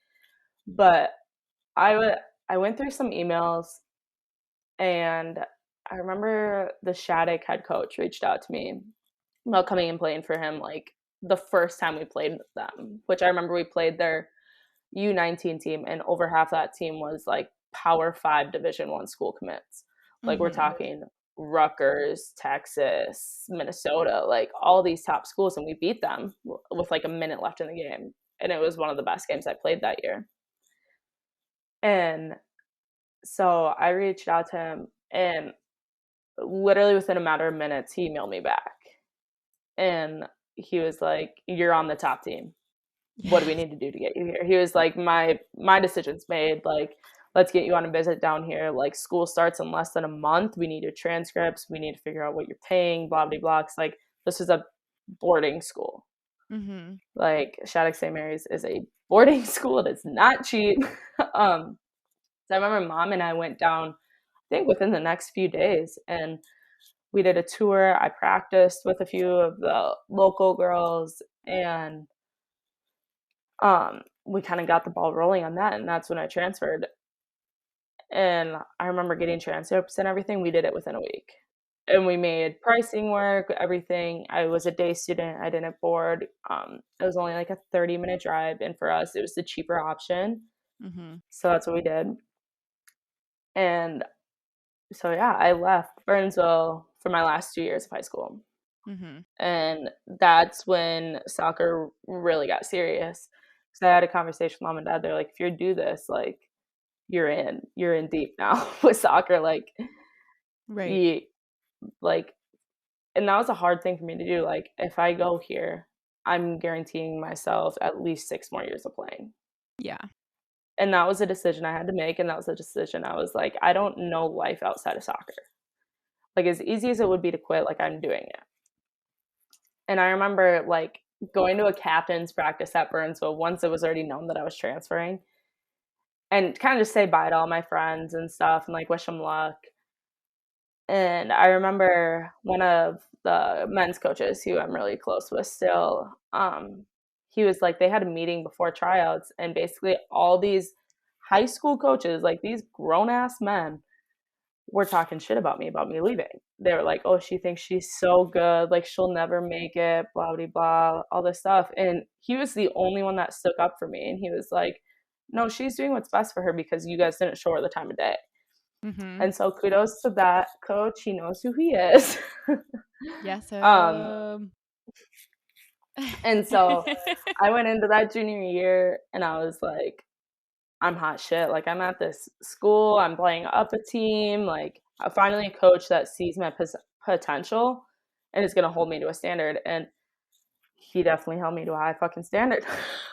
But I went through some emails, and I remember the Shattuck head coach reached out to me, about coming and playing for him, like, the first time we played with them, which I remember we played their U19 team, and over half that team was, like, Power 5 Division I school commits. Like, we're Mhm. talking Rutgers, Texas, Minnesota, like, all these top schools, and we beat them with, like, a minute left in the game, and it was one of the best games I played that year. And so I reached out to him, and literally within a matter of minutes, he emailed me back, and he was like, "You're on the top team. What do we need to do to get you here?" He was like, my decision's made. Like, let's get you on a visit down here. Like, school starts in less than a month. We need your transcripts. We need to figure out what you're paying, blah, blah, blah. 'Cause, like, this is a boarding school. Mhm. Like, Shattuck St. Mary's is a boarding school. It is not cheap. um, so I remember mom and I went down, I think within the next few days, and we did a tour. I practiced with a few of the local girls, and we kind of got the ball rolling on that, and that's when I transferred. And I remember getting transcripts and everything. We did it within a week, and we made pricing work, everything. I was a day student. I didn't board. It was only like a 30-minute drive, and for us, it was the cheaper option. Mhm. So that's what we did. And so yeah, I left Burnsville for my last 2 years of high school. Mhm. And that's when soccer really got serious. Because I had a conversation with mom and dad. They're like, if you do this, like, you're in deep now with soccer. Like, Right. you, like, and that was a hard thing for me to do. Like, if I go here, I'm guaranteeing myself at least 6 more years of playing. Yeah. And that was a decision I had to make. And that was a decision I was like, I don't know life outside of soccer. Like, as easy as it would be to quit, like, I'm doing it. And I remember, like, going to a captain's practice at Burnsville once it was already known that I was transferring, and kinda just say bye to all my friends and stuff and, like, wish them luck. And I remember one of the men's coaches who I'm really close with still, he was like, they had a meeting before tryouts, and basically all these high school coaches, like, these grown ass men, were talking shit about me leaving. They were like, "Oh, she thinks she's so good, like, she'll never make it, blah, blah, blah," all this stuff, and he was the only one that stuck up for me, and he was like, "No, she's doing what's best for her because you guys didn't show her the time of day." Mhm. And so kudos to that coach, he knows who he is. Yes. Um, and so I went into that junior year, and I was like, I'm hot shit. Like, I'm at this school, I'm playing up a team. Like, I finally a coach that sees my potential and is going to hold me to a standard. And he definitely held me to a high fucking standard.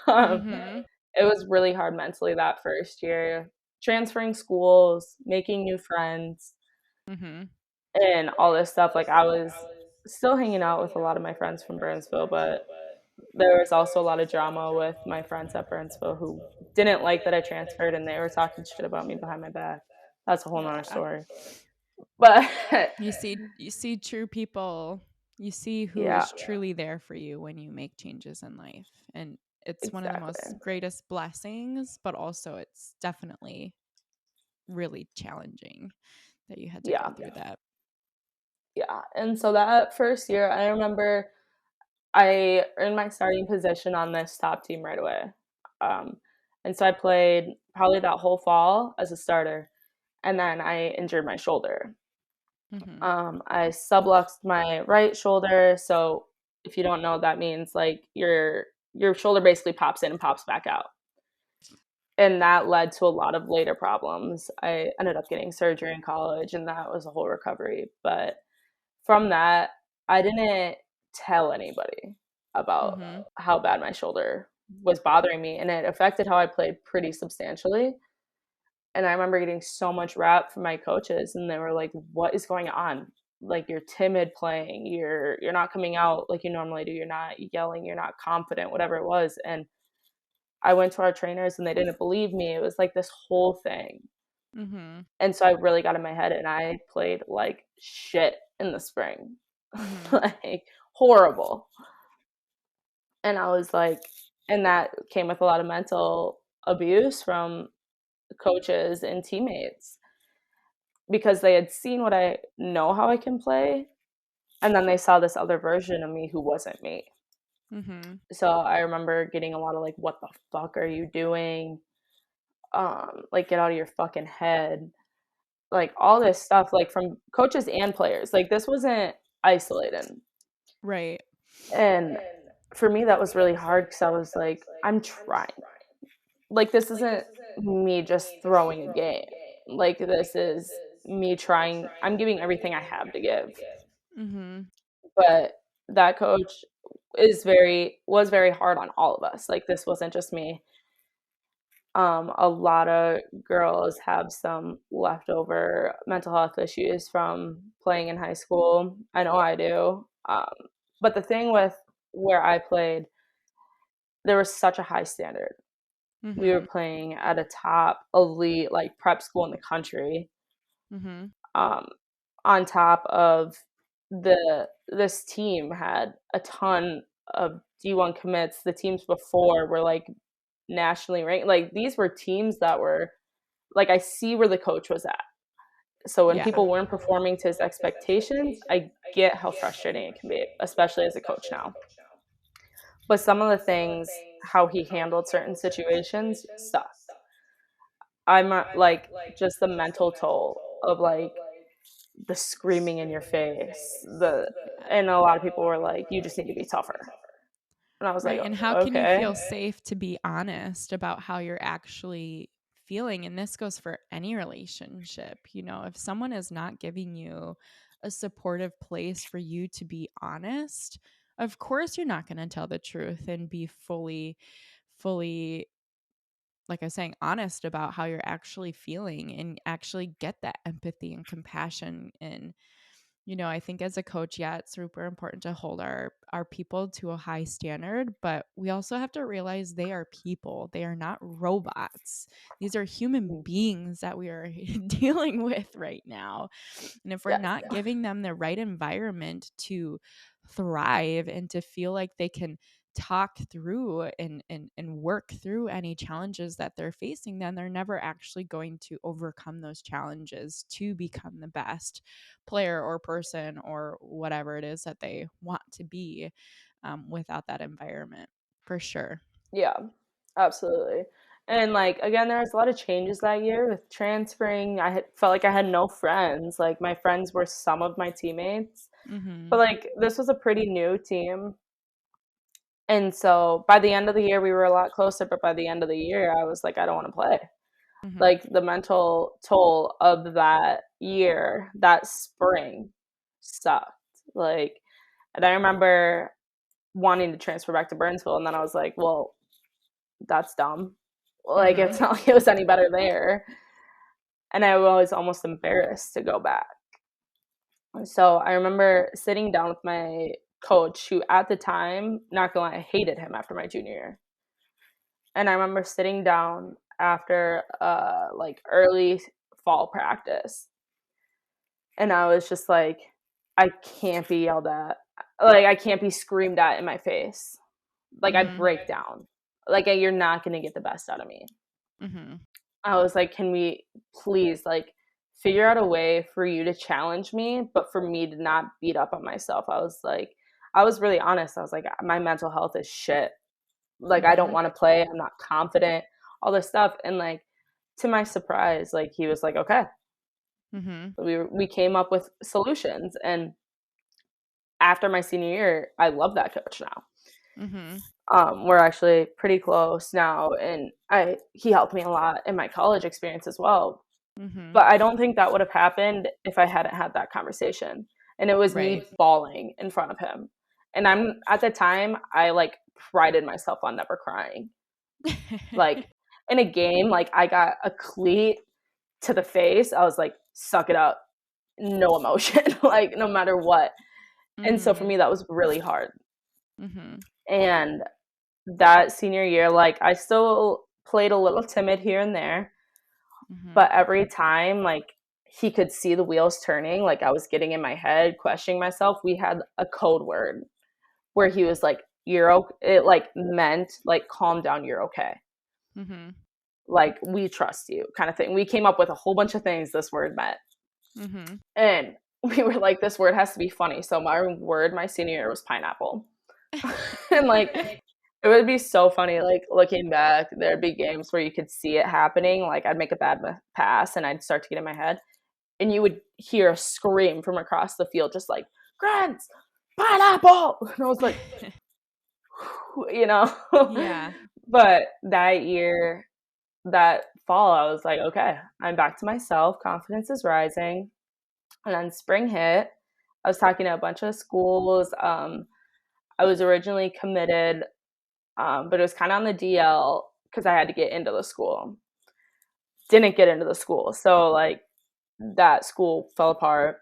um, Mhm. it was really hard mentally that first year, transferring schools, making new friends, Mhm. and all this stuff. Like, I was still hanging out with a lot of my friends from Burnsville, but there was also a lot of drama with my friends at Burnsville who didn't like that I transferred, and they were talking shit about me behind my back. That's a whole nother Yeah. story. But You see true people. You see who yeah, is truly there for you when you make changes in life. And it's one of the most exactly. greatest blessings, but also it's definitely really challenging that you had to go Yeah, through that. yeah. And so that first year, I remember I earned my starting position on this top team right away. Um, and so I played probably that whole fall as a starter, and then I injured my shoulder. Mhm. I subluxed my right shoulder. So if you don't know, that means like your shoulder basically pops in and pops back out. And that led to a lot of later problems. I ended up getting surgery in college, and that was a whole recovery. But from that, I didn't tell anybody about Mhm. how bad my shoulder was bothering me, and it affected how I played pretty substantially. And I remember getting so much rap from my coaches, and they were like, "What is going on? Like, you're timid playing. You're not coming out like you normally do. You're not yelling. You're not confident. Whatever it was." And I went to our trainers, and they didn't believe me. It was like this whole thing. Mhm. And so I really got in my head, and I played like shit in the spring, Mhm. like horrible. And I was like, and that came with a lot of mental abuse from coaches and teammates because they had seen what I know how I can play, And then they saw this other version of me who wasn't me. Mhm. So I remember getting a lot of like, what the fuck are you doing? Like, get out of your fucking head. Like, all this stuff, like, from coaches and players. Like, this wasn't isolated. Right. And for me, that was really hard because I was like, I'm trying. Like, this isn't me just throwing a game. Like, this is me trying. I'm giving everything I have to give. Mhm. But that coach was very hard on all of us. Like, this wasn't just me. A lot of girls have some leftover mental health issues from playing in high school. I know I do. But the thing with where I played, there was such a high standard. We were Mhm. playing at a top elite like prep school in the country. Mhm. Um, on top of this team had a ton of D1 commits. The teams before were like nationally ranked. Like, these were teams that were like, I see where the coach was at. So when Yeah. people weren't performing to his expectations, I get how frustrating it can be, especially as a coach now. But some of the things, how he handled certain situations, sucked. I'm like, just the mental toll of like the screaming in your face, and a lot of people were like, you just need to be tougher. And I was like, Right. And how can you okay. feel safe to be honest about how you're actually feeling? And this goes for any relationship. If someone is not giving you a supportive place for you to be honest, of course you're not going to tell the truth and be fully, like I was saying, honest about how you're actually feeling and actually get that empathy and compassion. And I think as a coach, yeah, it's super important to hold our people to a high standard, but we also have to realize they are people. They are not robots. These are human beings that we are dealing with right now. And if we're Yes. not giving them the right environment to thrive and to feel like they can talk through and work through any challenges that they're facing, then they're never actually going to overcome those challenges to become the best player or person or whatever it is that they want to be, without that environment, for sure. Yeah, absolutely. And like, again, there was a lot of changes that year with transferring. Felt like I had no friends. Like, my friends were some of my teammates, but Mhm. like, this was a pretty new team. And so by the end of the year, we were a lot closer. But by the end of the year, I was like, I don't want to play. Mhm. Like, the mental toll of that year, that spring, sucked. Like, and I remember wanting to transfer back to Burnsville, and then I was like, well, that's dumb. Like, it's Mhm. not like it was any better there. And I was almost embarrassed to go back. So I remember sitting down with my coach, who at the time, not gonna lie, I hated him after my junior year. And I remember sitting down after like early fall practice, and I was just like, I can't be yelled at. Like, I can't be screamed at in my face. Like, I'd Mhm. break down. Like, you're not gonna get the best out of me. Mhm. I was like, can we please like figure out a way for you to challenge me, but for me to not beat up on myself? I was like, I was really honest. I was like, my mental health is shit. Like, I don't Mhm. want to play. I'm not confident, all this stuff. And like, to my surprise, like, he was like, okay. Mhm. We came up with solutions. And after my senior year, I love that coach now. Mhm. We're actually pretty close now, and I he helped me a lot in my college experience as well. Mhm. But I don't think that would have happened if I hadn't had that conversation. And it was Right. me bawling in front of him. And at the time, I like prided myself on never crying. Like, in a game, like, I got a cleat to the face. I was like, suck it up. No emotion, like, no matter what. And so for Mhm. me, that was really hard. Mhm. And that senior year, like, I still played a little timid here and there, Mhm. but every time, like, he could see the wheels turning, like, I was getting in my head, questioning myself, we had a code word where he was like, it, like, meant, like, calm down, you're okay. Mhm. Like, we trust you, kind of thing. We came up with a whole bunch of things this word meant. Mhm. And we were like, this word has to be funny. So my word my senior year was pineapple. And like, it would be so funny, like, looking back, there'd be games where you could see it happening. Like, I'd make a bad pass and I'd start to get in my head. And you would hear a scream from across the field, just like, Grenz, pineapple! And I was like, you know? Yeah. But that year, that fall, I was like, okay, I'm back to myself. Confidence is rising. And then spring hit. I was talking to a bunch of schools. I was originally committed, but it was kind of on the DL because I had to get into the school. Didn't get into the school. So, like, that school fell apart.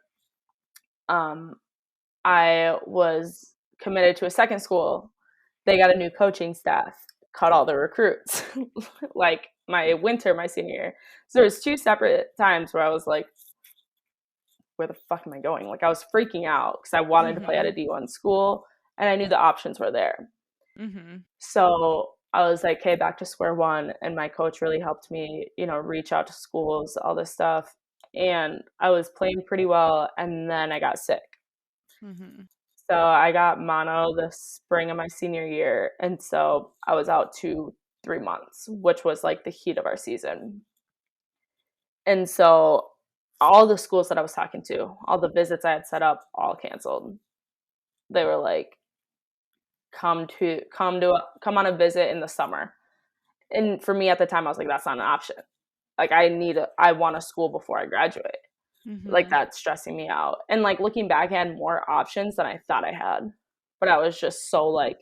I was committed to a second school. They got a new coaching staff, cut all the recruits, like my senior year. So there's two separate times where I was like, where the fuck am I going? Like, I was freaking out because I wanted to play at a D1 school and I knew the options were there. So I was like, okay, back to square one. And my coach really helped me, reach out to schools, all this stuff. And I was playing pretty well. And then I got sick. So I got mono the spring of my senior year. And so I was out 2-3 months, which was like the heat of our season. And so all the schools that I was talking to, all the visits I had set up, all canceled. They were like, come on a visit in the summer. And for me at the time, I was like, that's not an option. Like, I want a school before I graduate. Like, that's stressing me out. And like, looking back, I had more options than I thought I had, but I was just so like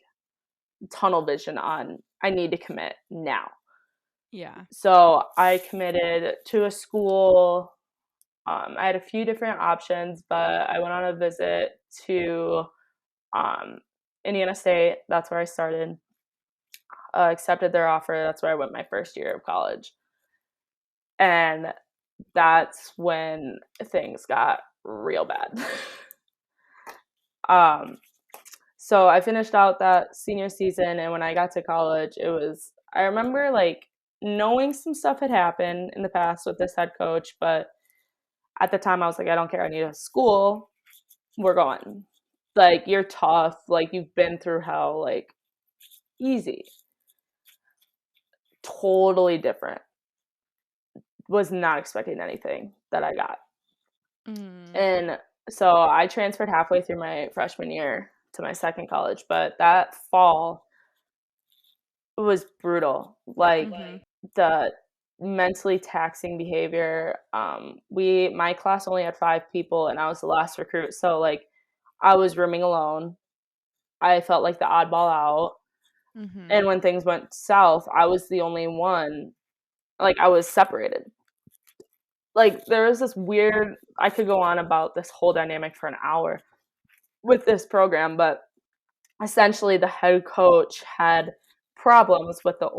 tunnel vision on, I need to commit now. Yeah. So I committed to a school. I had a few different options, but I went on a visit to Indiana State. That's where I started. Accepted their offer. That's where I went my first year of college. And that's when things got real bad. So I finished out that senior season, and when I got to college, I remember like knowing some stuff had happened in the past with this head coach, but at the time I was like, I don't care, I need a school. We're going. Like, you're tough, like, you've been through hell, like, easy. Totally different. Was not expecting anything that I got. And so I transferred halfway through my freshman year to my second college, but that fall was brutal. Like, the mentally taxing behavior. My class only had 5 people, and I was the last recruit. So like, I was rooming alone. I felt like the oddball out. And when things went south, I was the only one. Like, I was separated. Like, there was this weird, I could go on about this whole dynamic for an hour with this program, but essentially the head coach had problems with the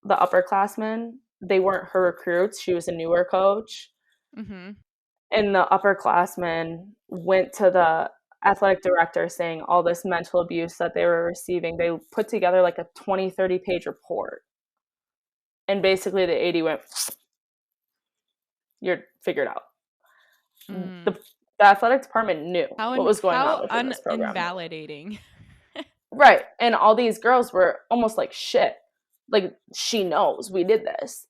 upperclassmen. They weren't her recruits. She was a newer coach. And the upperclassmen went to the athletic director saying all this mental abuse that they were receiving. They put together like a 20-30 page report. And basically the AD went, you're figured out. The athletic department knew what was going on within this program. Invalidating. Right. And all these girls were almost like, shit. Like, she knows we did this.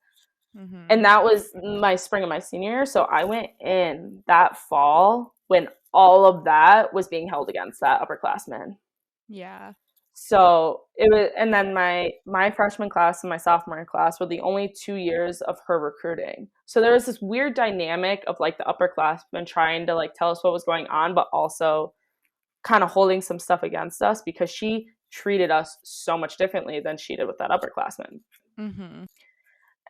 And that was my spring of my senior year. So I went in that fall when all of that was being held against that upperclassman. Yeah. So it was, and then my freshman class and my sophomore class were the only 2 years of her recruiting. So there was this weird dynamic of like the upperclassmen trying to like tell us what was going on, but also kind of holding some stuff against us because she treated us so much differently than she did with that upperclassman.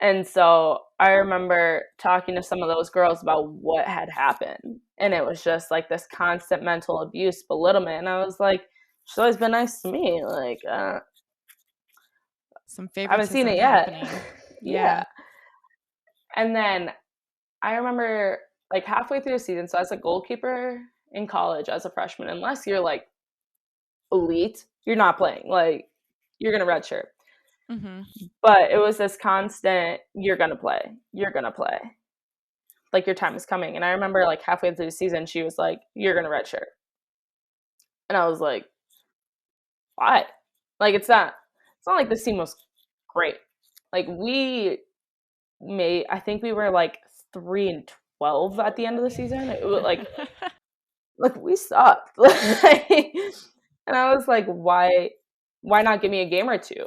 And so I remember talking to some of those girls about what had happened. And it was just like this constant mental abuse, belittlement. And I was like, she's always been nice to me. Like, some I haven't seen favoritism it yet. happening. Yeah. And then I remember like halfway through the season, so as a goalkeeper in college as a freshman, unless you're like elite, you're not playing. Like, you're going to redshirt. But it was this constant, you're going to play. You're going to play. like, your time is coming. And I remember, like, halfway through the season, she was like, you're going to redshirt. And I was like, why? Like, it's not like this team was great. Like, I think we were like 3-12 at the end of the season. It was like we sucked. And I was like, why not give me a game or two?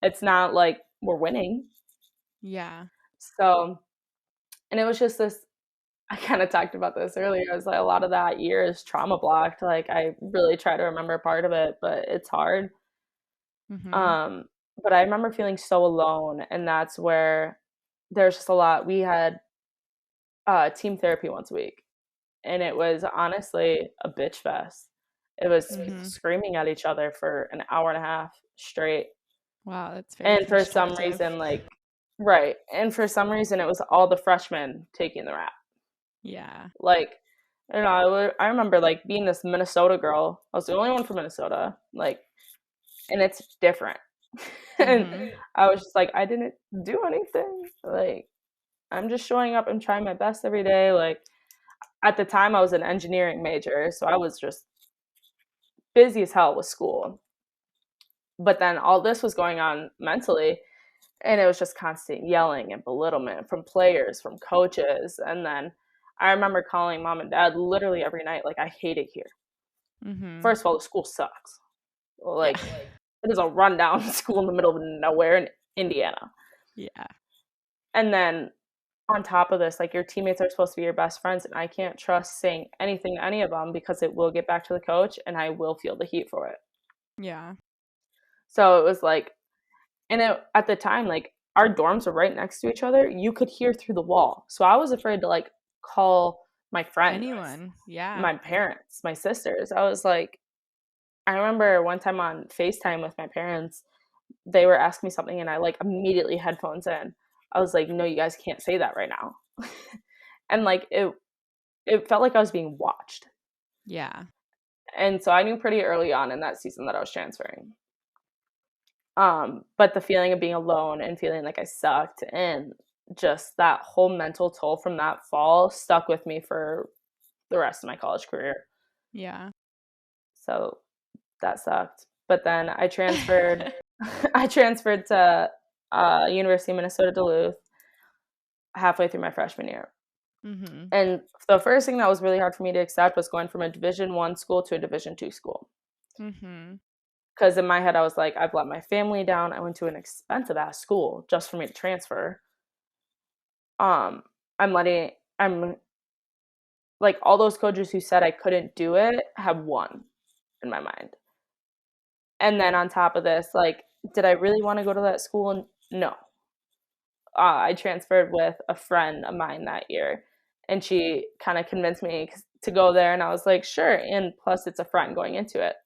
It's not like we're winning. Yeah. So, and it was just this, I kind of talked about this earlier. I was like, a lot of that year is trauma blocked. Like, I really try to remember part of it, but it's hard. Mhm. Um, but I remember feeling so alone, and that's where there's just a lot. We had team therapy once a week, and it was honestly a bitch fest. It was Mhm. screaming at each other for an hour and a half straight. Wow, that's very And for some constructive. reason, like, right. And for some reason, it was all the freshmen taking the rap. Yeah. Like, I don't know. I remember like being this Minnesota girl. I was the only one from Minnesota. Like, and it's different. And Mhm. I was just like, I didn't do anything. Like, I'm just showing up and trying my best every day. Like, at the time, I was an engineering major, so I was just busy as hell with school. But then all this was going on mentally, and it was just constant yelling and belittlement from players, from coaches. And then I remember calling mom and dad literally every night, like, I hate it here. Mhm. First of all, the school sucks. Yeah. Like, it is a rundown school in the middle of nowhere in Indiana. Yeah. And then on top of this, like, your teammates are supposed to be your best friends, and I can't trust saying anything to any of them because it will get back to the coach and I will feel the heat for it. Yeah. So it was like, and at the time, like, our dorms were right next to each other. You could hear through the wall. So I was afraid to like call my friends, Anyone. Yeah. my parents, my sisters. I was like, I remember one time on FaceTime with my parents, they were asking me something and I like immediately headphones in. I was like, no, you guys can't say that right now. And like it felt like I was being watched. Yeah. And so I knew pretty early on in that season that I was transferring. But the feeling of being alone and feeling like I sucked and just that whole mental toll from that fall stuck with me for the rest of my college career. Yeah. So that sucked. But then I transferred I transferred to University of Minnesota Duluth halfway through my freshman year. Mhm. And the first thing that was really hard for me to accept was going from a Division 1 school to a Division 2 school. Mhm. Because in my head, I was like, I've let my family down. I went to an expensive ass school just for me to transfer. Um, I'm like, all those coaches who said I couldn't do it have won in my mind. And then on top of this, like, did I really want to go to that school? No. I transferred with a friend of mine that year, and she kind of convinced me to go there. And I was like, sure. And plus, it's a friend going into it.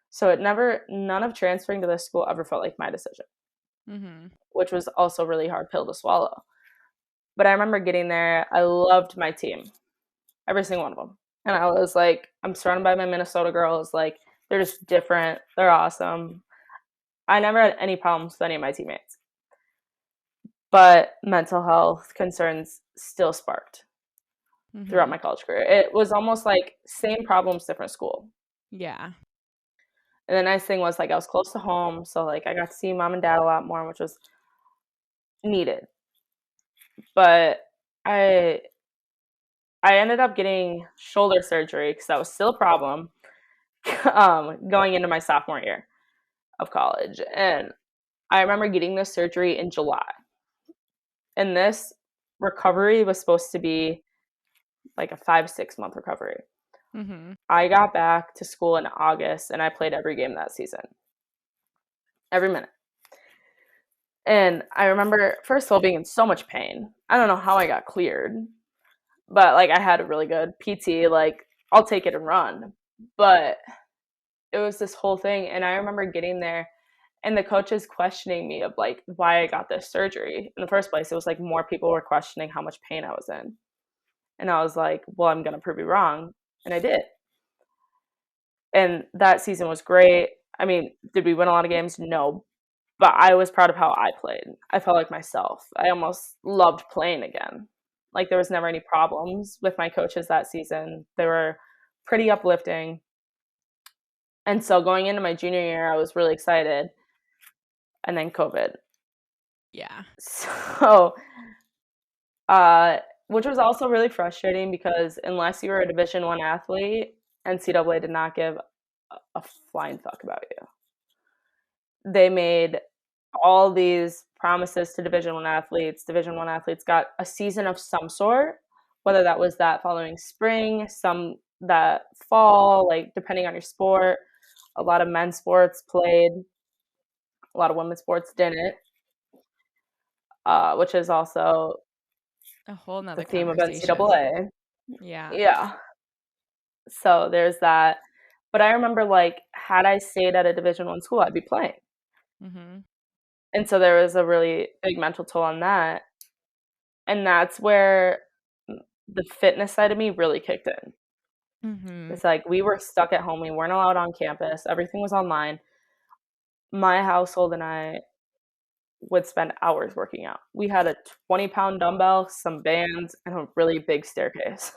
So none of transferring to this school ever felt like my decision, Mhm. which was also a really hard pill to swallow. But I remember getting there. I loved my team, every single one of them. And I was like, I'm surrounded by my Minnesota girls. Like, they're just different. They're awesome. I never had any problems with any of my teammates. But mental health concerns still sparked throughout Mhm. my college career. It was almost like same problems, different school. Yeah. And the nice thing was, like, I was close to home, so like I got to see mom and dad a lot more, which was needed. But I I ended up getting shoulder surgery because that was still a problem going into my sophomore year of college. And I remember getting this surgery in July. And this recovery was supposed to be like a 5-6 month recovery. Mhm. I got back to school in August and I played every game that season, every minute. And I remember, first of all, being in so much pain. I don't know how I got cleared, but like I had a really good PT. Like, I'll take it and run. But it was this whole thing. And I remember getting there and the coaches questioning me of like why I got this surgery in the first place. It was like more people were questioning how much pain I was in. And I was like, well, I'm going to prove you wrong. And I did. And that season was great. I mean, did we win a lot of games? No. But I was proud of how I played. I felt like myself. I almost loved playing again. Like, there was never any problems with my coaches that season. They were pretty uplifting. And so going into my junior year, I was really excited. And then COVID. Yeah. So, uh, which was also really frustrating because unless you were a Division I athlete, NCAA did not give a flying fuck about you. They made all these promises to Division I athletes. Division I athletes got a season of some sort, whether that was that following spring, some that fall, like depending on your sport. A lot of men's sports played, a lot of women's sports didn't, which is also A whole the nother theme of conversation. NCAA. Yeah. Yeah. So there's that. But I remember, like, had I stayed at a Division I school, I'd be playing. Mm-hmm. And so there was a really big mental toll on that. And that's where the fitness side of me really kicked in. Mm-hmm. It's like we were stuck at home. We weren't allowed on campus. Everything was online. My household and I would spend hours working out. We had a 20-pound dumbbell, some bands, and a really big staircase.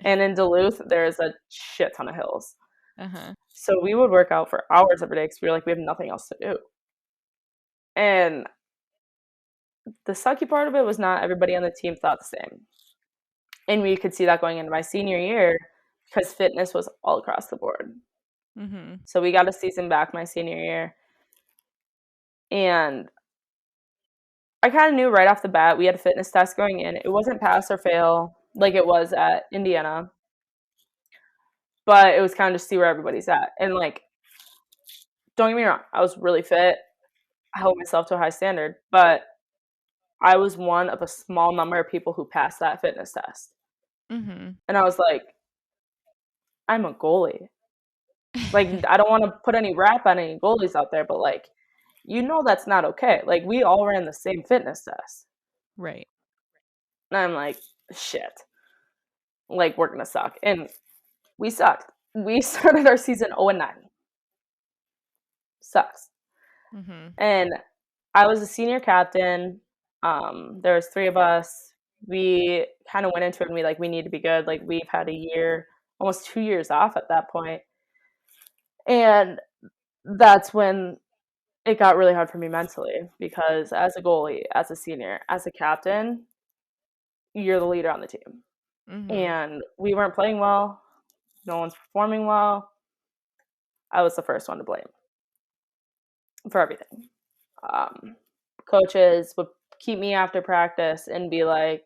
And in Duluth, there's a shit ton of hills. Uh-huh. So we would work out for hours every day because we were like, we have nothing else to do. And the sucky part of it was not everybody on the team thought the same. And we could see that going into my senior year because fitness was all across the board. Mm-hmm. So we got a season back my senior year. And I kind of knew right off the bat we had a fitness test going in. It wasn't pass or fail like it was at Indiana, but it was kind of just see where everybody's at. And, like, don't get me wrong, I was really fit. I held myself to a high standard, but I was one of a small number of people who passed that fitness test. Mm-hmm. And I was like, I'm a goalie. Like, I don't want to put any rap on any goalies out there, but, like, that's not okay. Like, we all ran the same fitness test. Right. And I'm like, shit. Like, we're going to suck. And we sucked. We started our season 0-9. Sucks. Mm-hmm. And I was a senior captain. There was three of us. We kind of went into it and we need to be good. Like, we've had a year, almost 2 years off at that point. And that's when it got really hard for me mentally because as a goalie, as a senior, as a captain, you're the leader on the team. Mm-hmm. And we weren't playing well. No one's performing well. I was the first one to blame for everything. Coaches would keep me after practice and be like,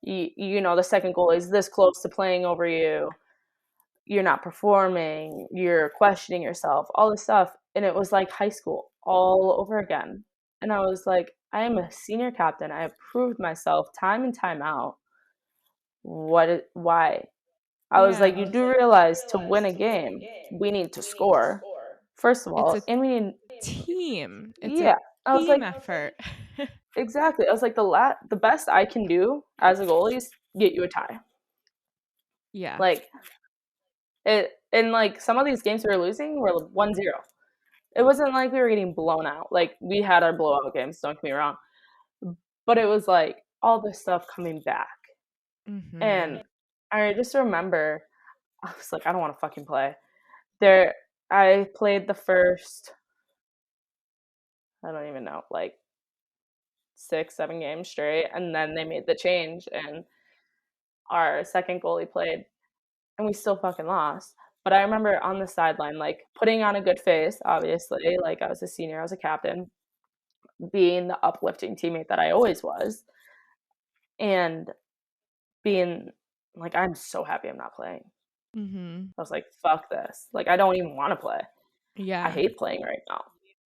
the second goalie is this close to playing over you. You're not performing. You're questioning yourself, all this stuff. And it was like high school all over again. And I was like, I am a senior captain. I have proved myself time and time out. Why? I was like, Yeah. you do realize to win a game, we need to score, first of It's all. a And we need, team. It's a yeah. I was team like, effort. exactly. I was like, the best I can do as a goalie is get you a tie. Yeah. Like, and like some of these games we were losing were 1-0. It wasn't like we were getting blown out. Like, we had our blowout games, don't get me wrong. But it was like all this stuff coming back. Mm-hmm. And I just remember, I was like, I don't want to fucking play. There, I played the first, I don't even know, like 6, 7 games straight. And then they made the change. And our second goalie played. And we still fucking lost. But I remember on the sideline, like, putting on a good face, obviously. Like, I was a senior, I was a captain, being the uplifting teammate that I always was, and being like, I'm so happy I'm not playing. Mm-hmm. I was like, fuck this. Like, I don't even want to play. I Yeah. hate playing right now.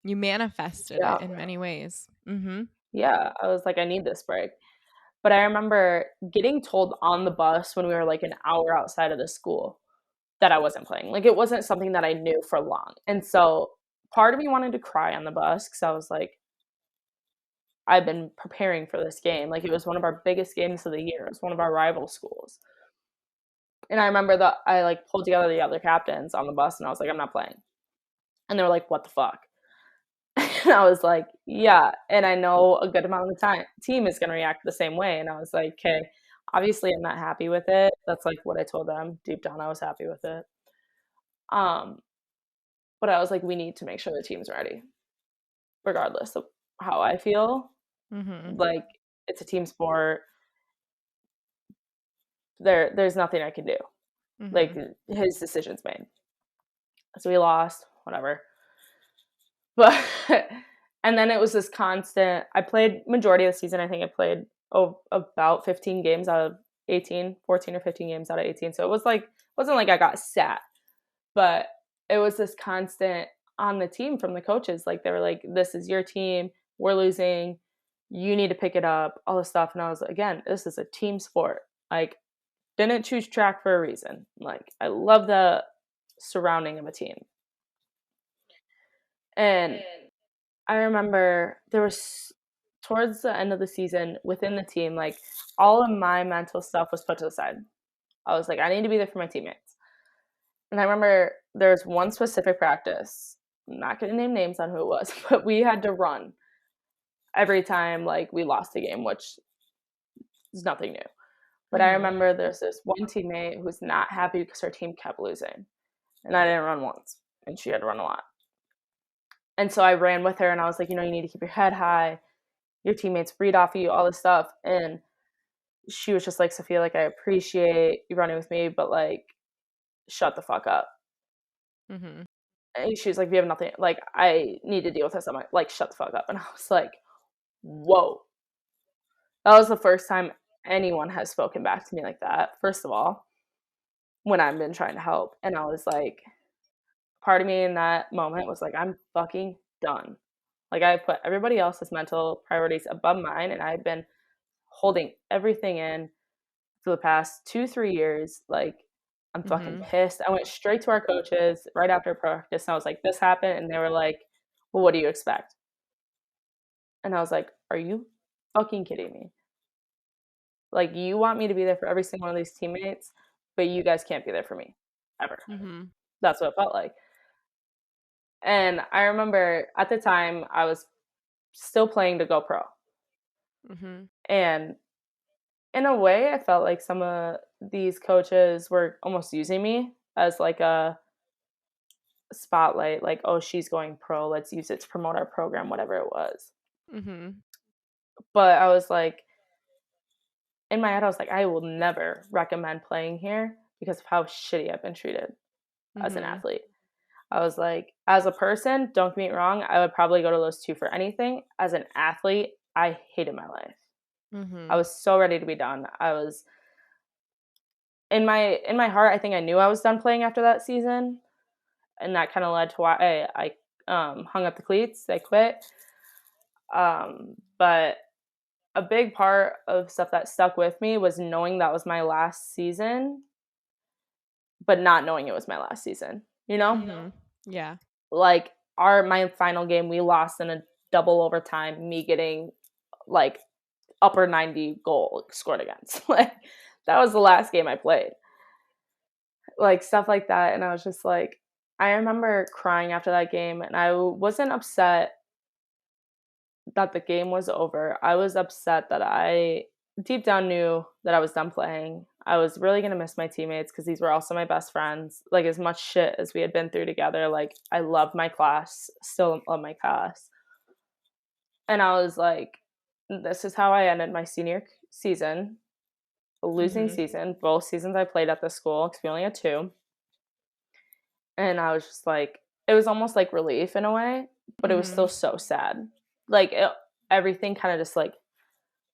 You manifested Yeah. it in many ways. Mm-hmm. Yeah. I was like, I need this break. But I remember getting told on the bus when we were like an hour outside of the school that I wasn't playing. Like, it wasn't something that I knew for long. And so part of me wanted to cry on the bus because I was like, I've been preparing for this game. Like, it was one of our biggest games of the year. It was one of our rival schools. And I remember that I like pulled together the other captains on the bus and I was like, I'm not playing. And they were like, what the fuck? And I was like, yeah. And I know a good amount of the time team is going to react the same way. And I was like, okay, obviously I'm not happy with it. That's like what I told them. Deep down, I was happy with it. Um, but I was like, we need to make sure the team's ready, regardless of how I feel. Mhm. Like, it's a team sport. There's nothing I can do. Like, Mhm. his decision's made. So we lost, whatever. But and then it was this constant. I played majority of the season. I think I played about 15 games out of 18, 14 or 15 games out of 18. So it was like wasn't like I got sat, but it was this constant on the team from the coaches. Like they were like, "This is your team. We're losing. You need to pick it up." All this stuff, and I was again, this is a team sport. Like didn't choose track for a reason. Like I love the surrounding of a team. And I remember there was towards the end of the season within the team, like all of my mental stuff was put to the side. I was like, I need to be there for my teammates. And I remember there was one specific practice. I'm not going to name names on who it was, but we had to run every time like we lost a game, which is nothing new. But I Mhm. remember there's this one teammate who was not happy because her team kept losing, and I didn't run once, and she had to run a lot. And so I ran with her, and I was like, you know, you need to keep your head high. Your teammates read off of you, all this stuff. And she was just like, Sophia, like, I appreciate you running with me, but like, shut the fuck up. Mhm. And she was like, we have nothing, like, I need to deal with this. I'm like, shut the fuck up. And I was like, whoa. That was the first time anyone has spoken back to me like that, first of all, when I've been trying to help. And I was like, part of me in that moment was like, I'm fucking done. Like, I put everybody else's mental priorities above mine, and I've been holding everything in for the past 2, 3 years. Like, I'm fucking Mhm. pissed. I went straight to our coaches right after practice, and I was like, this happened. And they were like, well, what do you expect? And I was like, are you fucking kidding me? Like, you want me to be there for every single one of these teammates, but you guys can't be there for me ever. Mhm. That's what it felt like. And I remember at the time I was still playing to go pro. Mhm. And in a way, I felt like some of these coaches were almost using me as like a spotlight, like, oh, she's going pro, let's use it to promote our program, whatever it was. Mhm. But I was like, in my head, I was like, I will never recommend playing here because of how shitty I've been treated as an Mhm. athlete. I was like, as a person, don't get me wrong, I would probably go to those two for anything. As an athlete, I hated my life. I Mhm. was so ready to be done. I was in my heart, I think I knew I was done playing after that season, and that kind of led to why I hung up the cleats. I quit. But a big part of stuff that stuck with me was knowing that was my last season, but not knowing it was my last season. You know, Mhm. Yeah. like our my final game, we lost in a double overtime. Me getting like upper 90 goal scored against. Like that was the last game I played. Like stuff like that, and I was just like, I remember crying after that game, and I wasn't upset that the game was over. I was upset that I deep down knew that I was done playing. I was really gonna miss my teammates because these were also my best friends. Like as much shit as we had been through together, like I loved my class, still love my class. And I was like, this is how I ended my senior season, a losing Mhm. season. Both seasons I played at the school because we only had two. And I was just like, it was almost like relief in a way, but it was still Mhm. so sad. Like everything kind of just like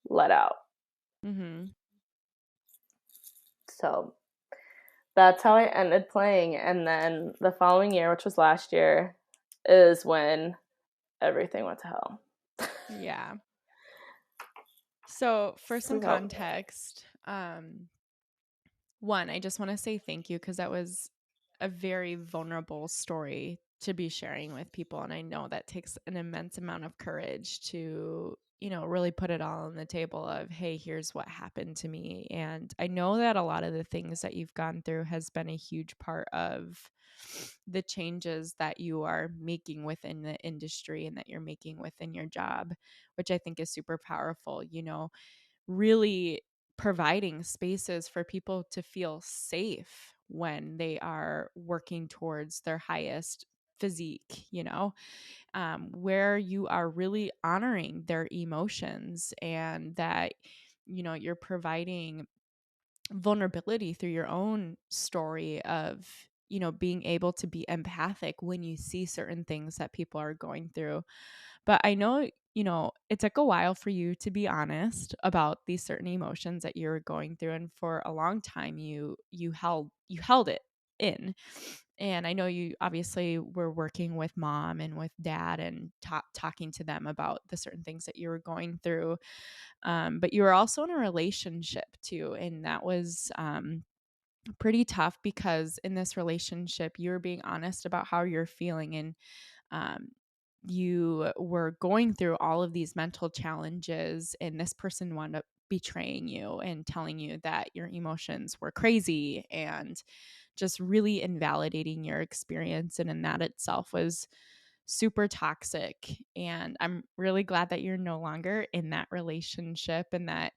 let out. Mhm. So that's how I ended playing. And then the following year, which was last year, is when everything went to hell. Yeah. So, for some So, context, one, I just want to say thank you because that was a very vulnerable story to be sharing with people. And I know that takes an immense amount of courage to really put it all on the table of, hey, here's what happened to me. And I know that a lot of the things that you've gone through has been a huge part of the changes that you are making within the industry and that you're making within your job, which I think is super powerful, really providing spaces for people to feel safe when they are working towards their highest physique, where you are really honoring their emotions and that, you're providing vulnerability through your own story of, being able to be empathic when you see certain things that people are going through. But I know, it took a while for you to be honest about these certain emotions that you're going through. And for a long time, you held it in. And I know you obviously were working with mom and with dad and talking to them about the certain things that you were going through. But you were also in a relationship too. And that was pretty tough because in this relationship, you were being honest about how you're feeling. And um, you were going through all of these mental challenges, and this person wound up betraying you and telling you that your emotions were crazy and just really invalidating your experience. And in that itself was super toxic. And I'm really glad that you're no longer in that relationship and that,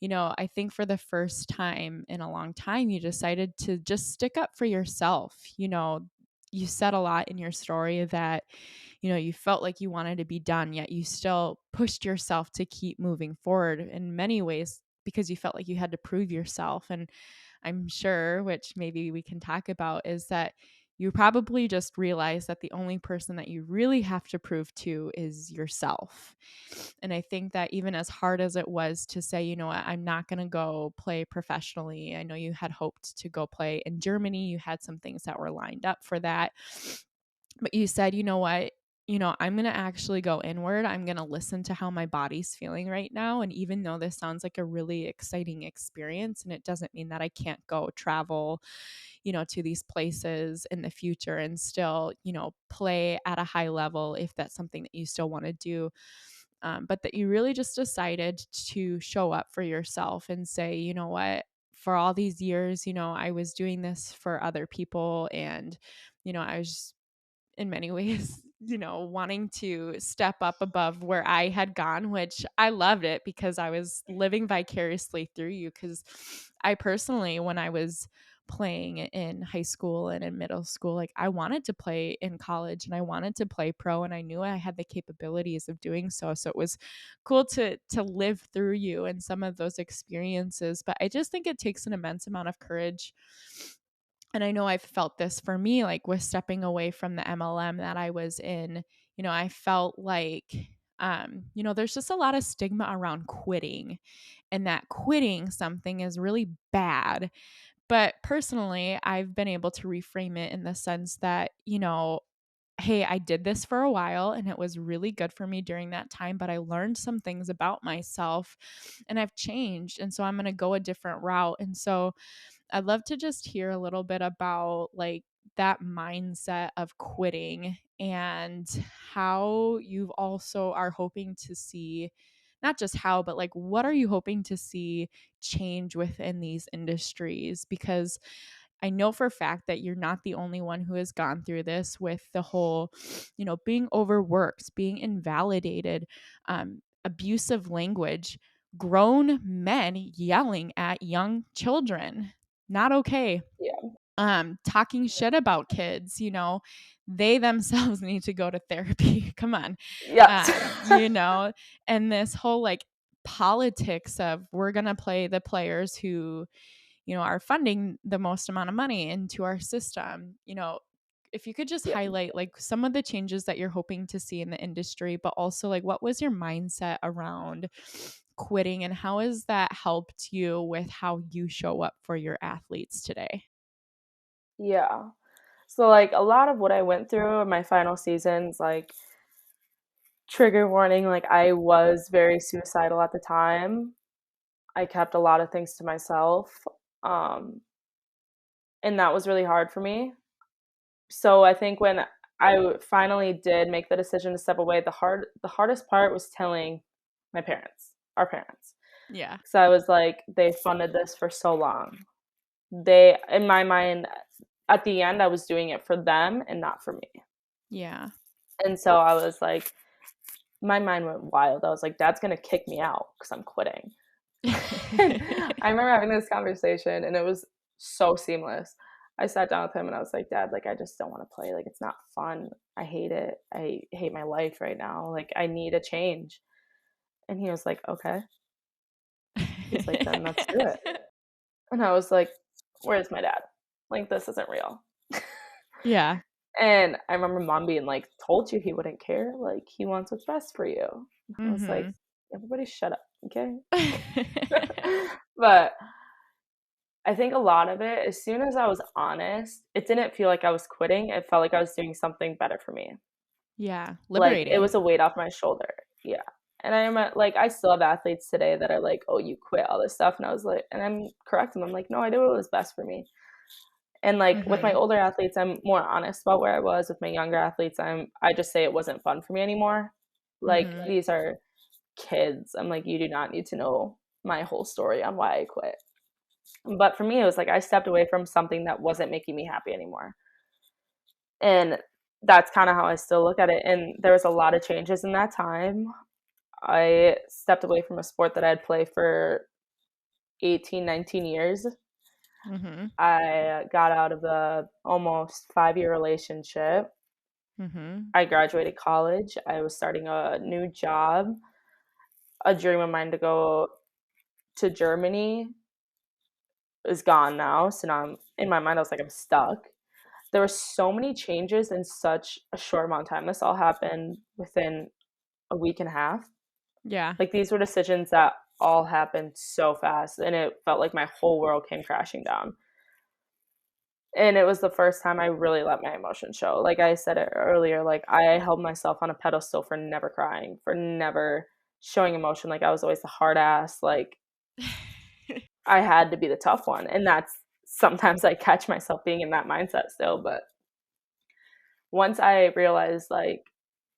I think for the first time in a long time, you decided to just stick up for yourself. You said a lot in your story that, you felt like you wanted to be done, yet you still pushed yourself to keep moving forward in many ways because you felt like you had to prove yourself. And I'm sure, which maybe we can talk about, is that you probably just realize that the only person that you really have to prove to is yourself. And I think that even as hard as it was to say, you know what, I'm not going to go play professionally. I know you had hoped to go play in Germany. You had some things that were lined up for that. But you said, you know what, I'm going to actually go inward. I'm going to listen to how my body's feeling right now. And even though this sounds like a really exciting experience, and it doesn't mean that I can't go travel, to these places in the future and still, play at a high level if that's something that you still want to do. But that you really just decided to show up for yourself and say, you know what, for all these years, I was doing this for other people. And, I was in many ways, wanting to step up above where I had gone, which I loved it because I was living vicariously through you. Because I personally, when I was playing in high school and in middle school, like I wanted to play in college and I wanted to play pro, and I knew I had the capabilities of doing so. So it was cool to live through you and some of those experiences. But I just think it takes an immense amount of courage, and I know I've felt this for me, like with stepping away from the MLM that I was in, I felt like, there's just a lot of stigma around quitting, and that quitting something is really bad. But personally, I've been able to reframe it in the sense that, hey, I did this for a while and it was really good for me during that time, but I learned some things about myself and I've changed. And so I'm going to go a different route. And so I'd love to just hear a little bit about like that mindset of quitting and how you also are hoping to see, not just how, but like what are you hoping to see change within these industries? Because I know for a fact that you're not the only one who has gone through this with the whole, being overworked, being invalidated, abusive language, grown men yelling at young children. Not okay. Yeah. Talking shit about kids, they themselves need to go to therapy. Come on. Yes. You know, and this whole like politics of we're going to play the players who, are funding the most amount of money into our system. If you could just Yeah. highlight like some of the changes that you're hoping to see in the industry, but also like what was your mindset around quitting and how has that helped you with how you show up for your athletes today? Yeah. So, like, a lot of what I went through in my final seasons, like, trigger warning, like, I was very suicidal at the time. I kept a lot of things to myself, um, and that was really hard for me. So, I think when I finally did make the decision to step away, the hardest part was telling my parents, our parents. Yeah. So I was like, they funded this for so long. They, in my mind, at the end, I was doing it for them and not for me. Yeah. And so I was like, my mind went wild. I was like, Dad's gonna kick me out because I'm quitting. And I remember having this conversation, and it was so seamless. I sat down with him and I was like, Dad, like, I just don't want to play. Like, it's not fun. I hate it. I hate my life right now. Like, I need a change. And he was like, okay. He's like, then let's do it. And I was like, where's my dad? Like, this isn't real. Yeah. And I remember mom being like, told you he wouldn't care. Like, he wants what's best for you. I was like, Mhm. everybody shut up, okay? But I think a lot of it, as soon as I was honest, it didn't feel like I was quitting. It felt like I was doing something better for me. Yeah, Like, it liberating. was a weight off my shoulder. Yeah. And I remember, like, I still have athletes today that are like, oh, you quit all this stuff. And I was like, and I'm correcting them. I'm like, no, I did what was best for me. And like with my Mhm. older athletes, I'm more honest about where I was. With my younger athletes, I just say it wasn't fun for me anymore. Like, Mhm. these are kids. I'm like, you do not need to know my whole story on why I quit. But for me, it was like I stepped away from something that wasn't making me happy anymore. And that's kind of how I still look at it. And there was a lot of changes in that time. I stepped away from a sport that I'd played for 18, 19 years. Mhm. I got out of a almost 5-year relationship. Mhm. I graduated college. I was starting a new job. A dream of mine to go to Germany is gone now. So now I'm in my mind, I was like, I'm stuck. There were so many changes in such a short amount of time. This all happened within a week and a half. Yeah. Like, these were decisions that all happened so fast, and it felt like my whole world came crashing down. And it was the first time I really let my emotions show. Like I said it earlier, like, I held myself on a pedestal for never crying, for never showing emotion. Like, I was always the hard ass. Like, I had to be the tough one. And that's sometimes I catch myself being in that mindset still. But once I realized, like,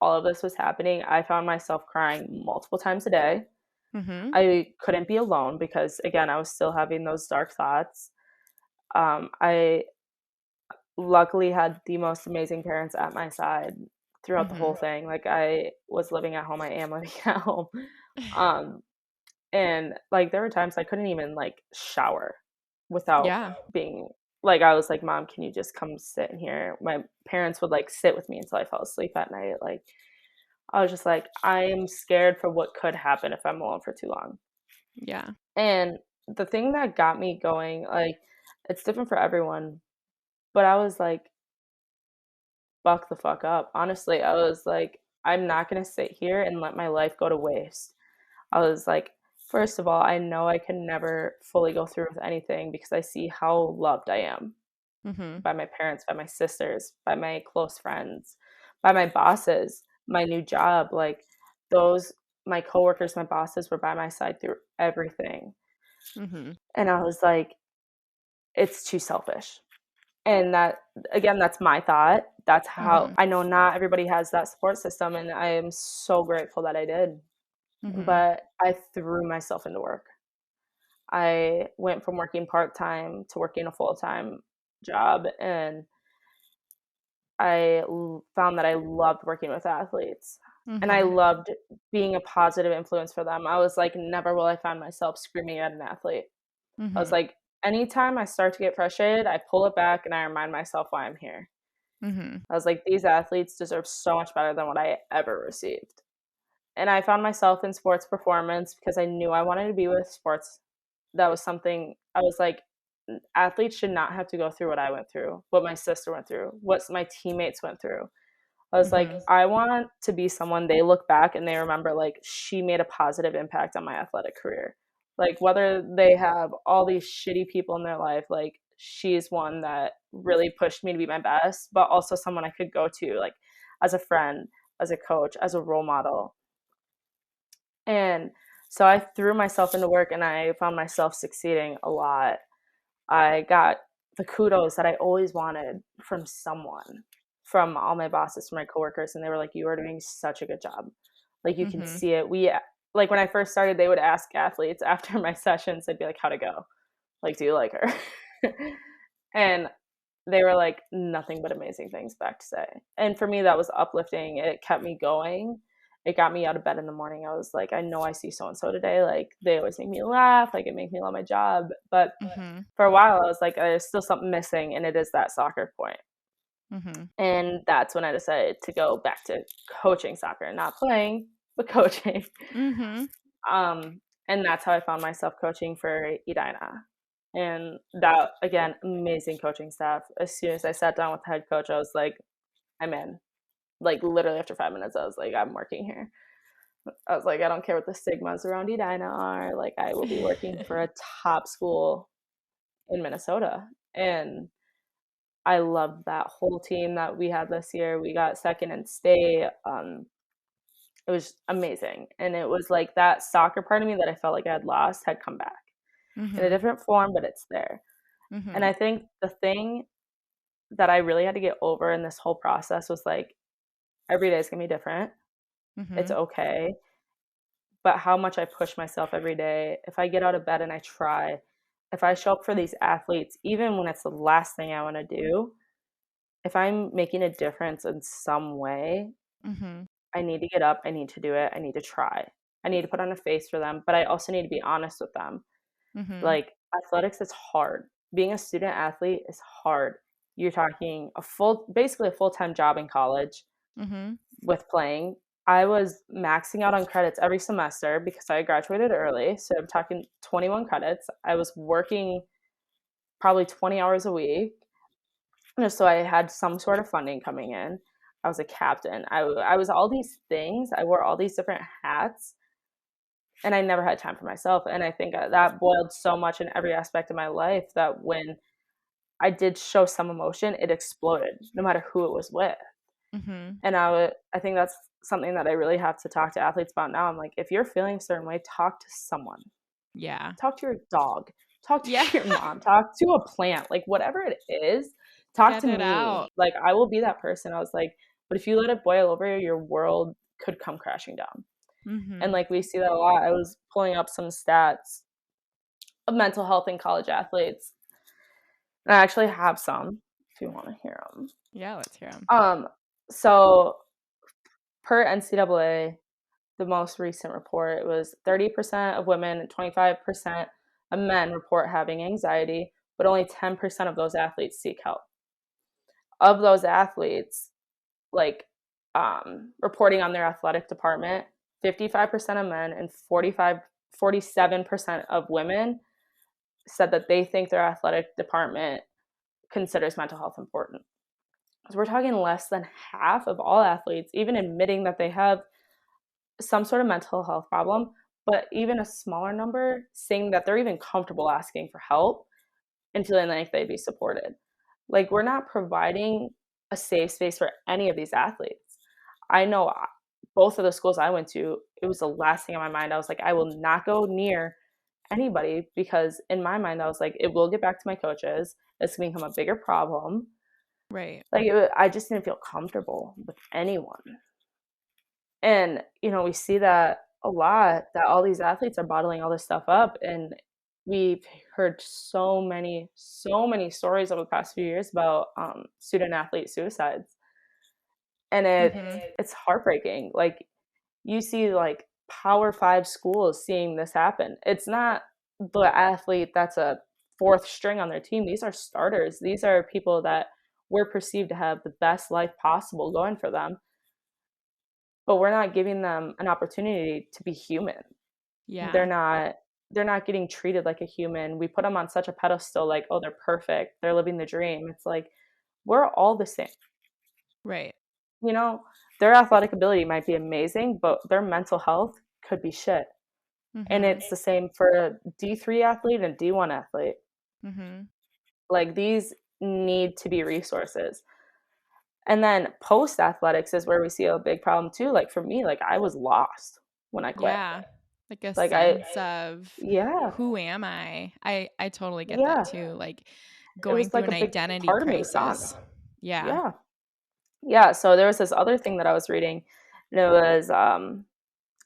all of this was happening, I found myself crying multiple times a day. Mhm. I couldn't be alone because, again, I was still having those dark thoughts. I luckily had the most amazing parents at my side throughout the whole Mhm. thing. Like, I was living at home, I am living at home. Um, and like there were times I couldn't even like shower without Yeah. being like, I was like, Mom, can you just come sit in here? My parents would like sit with me until I fell asleep at night. Like, I was just like, I am scared for what could happen if I'm alone for too long. Yeah. And the thing that got me going, like, it's different for everyone, but I was like, buck the fuck up. Honestly, I was like, I'm not going to sit here and let my life go to waste. I was like, first of all, I know I can never fully go through with anything because I see how loved I am Mhm. by my parents, by my sisters, by my close friends, by my bosses, my new job. Like, those, my coworkers, my bosses were by my side through everything. Mhm. And I was like, it's too selfish. And that, again, that's my thought. That's how Mhm. I know not everybody has that support system. And I am so grateful that I did. Mhm. But I threw myself into work. I went from working part time to working a full time job. And found that I loved working with athletes. And I Mhm. loved being a positive influence for them. I was like, never will I find myself screaming at an athlete. I was Mhm. like, anytime I start to get frustrated, I pull it back and I remind myself why I'm here. Mhm. I was like, these athletes deserve so much better than what I ever received. And I found myself in sports performance because I knew I wanted to be with sports. That was something I was like, athletes should not have to go through what I went through, what my sister went through, what my teammates went through. I was like, Mhm. I want to be someone they look back and they remember, like, she made a positive impact on my athletic career. Like, whether they have all these shitty people in their life, like, she's one that really pushed me to be my best, but also someone I could go to, like, as a friend, as a coach, as a role model. And so I threw myself into work and I found myself succeeding a lot. I got the kudos that I always wanted from someone, from all my bosses, from my coworkers, and they were like, "You are doing such a good job. Like, you can Mhm. see it. We like when I first started, they would ask athletes after my sessions, they'd be like, how'd it go? Like, do you like her? And they were like nothing but amazing things back to say. And for me, that was uplifting. It kept me going. It got me out of bed in the morning. I was like, I know I see so and so today. Like, they always make me laugh. Like, it makes me love my job. But Mhm. for a while, I was like, there's still something missing, and it is that soccer point. Mhm. And that's when I decided to go back to coaching soccer, not playing, but coaching. Mhm. And that's how I found myself coaching for Edina. And that, again, amazing coaching staff. As soon as I sat down with the head coach, I was like, I'm in. Like, literally after 5 minutes, I was like, I'm working here. I was like, I don't care what the stigmas around Edina are. Like, I will be working for a top school in Minnesota. And I loved that whole team that we had this year. We got second in state. It was amazing. And it was like that soccer part of me that I felt like I had lost had come back in a Mhm. different form, but it's there. And Mhm. I think the thing that I really had to get over in this whole process was like, every day is gonna be different. It's Mhm. okay. But how much I push myself every day, if I get out of bed and I try, if I show up for these athletes, even when it's the last thing I wanna do, if I'm making a difference in some way, Mhm. I need to get up, I need to do it, I need to try. I need to put on a face for them, but I also need to be honest with them. Mhm. Like, athletics is hard. Being a student athlete is hard. You're talking basically a full-time job in college Mhm. with playing. I was maxing out on credits every semester because I graduated early, so I'm talking 21 credits. I was working probably 20 hours a week, just so I had some sort of funding coming in. I was a captain. I was all these things. I wore all these different hats, and I never had time for myself. And I think that boiled so much in every aspect of my life that when I did show some emotion, it exploded, no matter who it was with. Mhm. And I think that's something that I really have to talk to athletes about now. I'm like, if you're feeling a certain way, talk to someone. Yeah. Talk to your dog. Talk Yeah. to your mom. Talk to a plant. Like, whatever it is, talk Get to it me. out. Like, I will be that person. I was like, but if you let it boil over, your world could come crashing down. And Mhm. like we see that a lot. I was pulling up some stats of mental health in college athletes. And I actually have some if you want to hear them. Yeah, let's hear them. So per NCAA, the most recent report, it was 30% of women and 25% of men report having anxiety, but only 10% of those athletes seek help. Of those athletes, like reporting on their athletic department, 55% of men and 47% of women said that they think their athletic department considers mental health important. So we're talking less than half of all athletes, even admitting that they have some sort of mental health problem, but even a smaller number saying that they're even comfortable asking for help and feeling like they'd be supported. Like, we're not providing a safe space for any of these athletes. I know both of the schools I went to, it was the last thing on my mind. I was like, I will not go near anybody because in my mind, I was like, it will get back to my coaches. It's going to become a bigger problem. Right. Like, I just didn't feel comfortable with anyone. And, we see that a lot, that all these athletes are bottling all this stuff up. And we've heard so many stories over the past few years about student athlete suicides. And Mhm. it's heartbreaking. Like, you see, like, Power Five schools seeing this happen. It's not the athlete that's a fourth string on their team. These are starters. These are people that were perceived to have the best life possible going for them, but we're not giving them an opportunity to be human. They're Yeah. not they're not getting treated like a human. We put them on such a pedestal like, "Oh, they're perfect. They're living the dream." It's like, we're all the same. Right. You know, their athletic ability might be amazing, but their mental health could be shit. And Mhm. it's the same for a D3 athlete and D1 athlete. Mhm. Like, these need to be resources. And then post athletics is where we see a big problem too. Like, for me, like, I was lost when I quit. Yeah. Like a Like, I sense of yeah, who am I? I totally get that yeah. too. Like It going was through like an a big identity part of me was gone. crisis. Yeah. Yeah. Yeah, so there was this other thing that I was reading, and it was,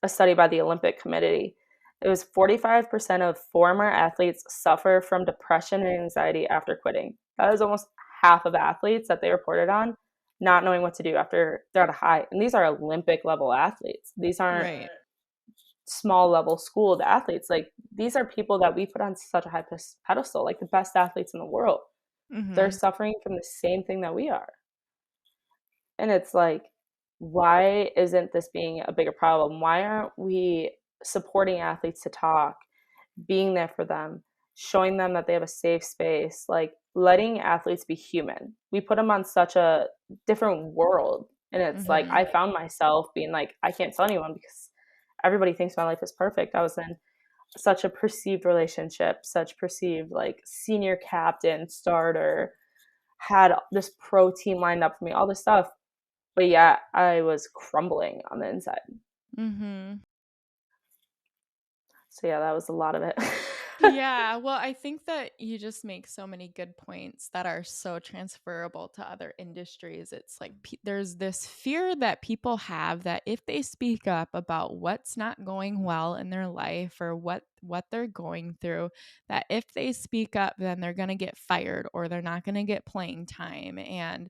a study by the Olympic Committee. It was 45% of former athletes suffer from depression and anxiety after quitting. That is almost half of athletes that they reported on not knowing what to do after they're at a high. And these are Olympic level athletes. These aren't Right. small level schooled athletes. Like, these are people that we put on such a high pedestal, like the best athletes in the world. They're Mhm. suffering from the same thing that we are. And it's like, why isn't this being a bigger problem? Why aren't we supporting athletes to talk, being there for them, showing them that they have a safe space, like letting athletes be human? We put them on such a different world. And it's like, I Mhm. found myself being like, I can't tell anyone because everybody thinks my life is perfect. I was in such a perceived relationship, such perceived like senior captain, starter, had this pro team lined up for me, all this stuff. But yeah, I was crumbling on the inside. Mhm. So yeah, that was a lot of it. Yeah, well, I think that you just make so many good points that are so transferable to other industries. It's like there's this fear that people have that if they speak up about what's not going well in their life or what they're going through, that if they speak up, then they're going to get fired or they're not going to get playing time. And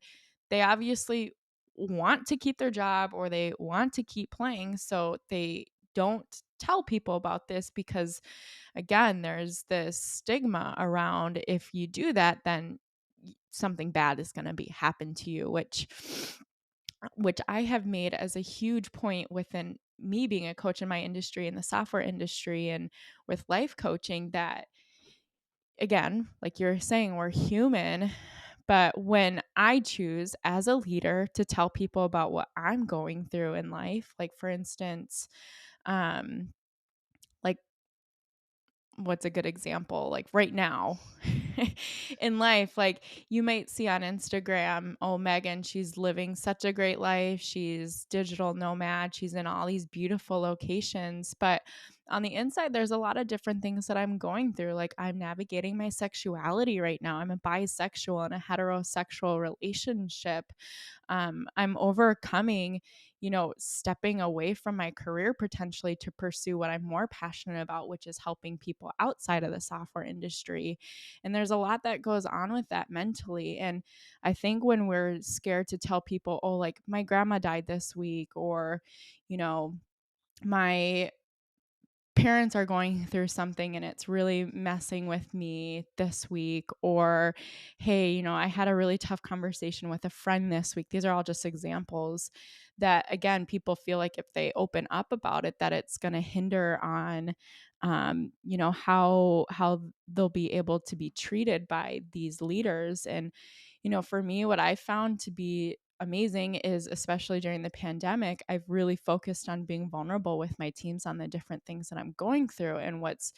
they obviously want to keep their job or they want to keep playing, so they don't tell people about this because again, there's this stigma around if you do that, then something bad is going to be happen to you, which I have made as a huge point within me being a coach in my industry in the software industry and with life coaching that again, like you're saying, we're human. But when I choose as a leader to tell people about what I'm going through in life, like for instance, um, like what's a good example? Like right now in life, like you might see on Instagram, oh, Megan, she's living such a great life. She's digital nomad. She's in all these beautiful locations. But on the inside, there's a lot of different things that I'm going through. Like I'm navigating my sexuality right now. I'm a bisexual in a heterosexual relationship. I'm overcoming, stepping away from my career potentially to pursue what I'm more passionate about, which is helping people outside of the software industry. And there's a lot that goes on with that mentally. And I think when we're scared to tell people, oh, like my grandma died this week, or, you know, my parents are going through something and it's really messing with me this week, or hey, I had a really tough conversation with a friend this week. These are all just examples that again people feel like if they open up about it that it's going to hinder on how they'll be able to be treated by these leaders. And for me, what I found to be amazing is, especially during the pandemic, I've really focused on being vulnerable with my teams on the different things that I'm going through. And what's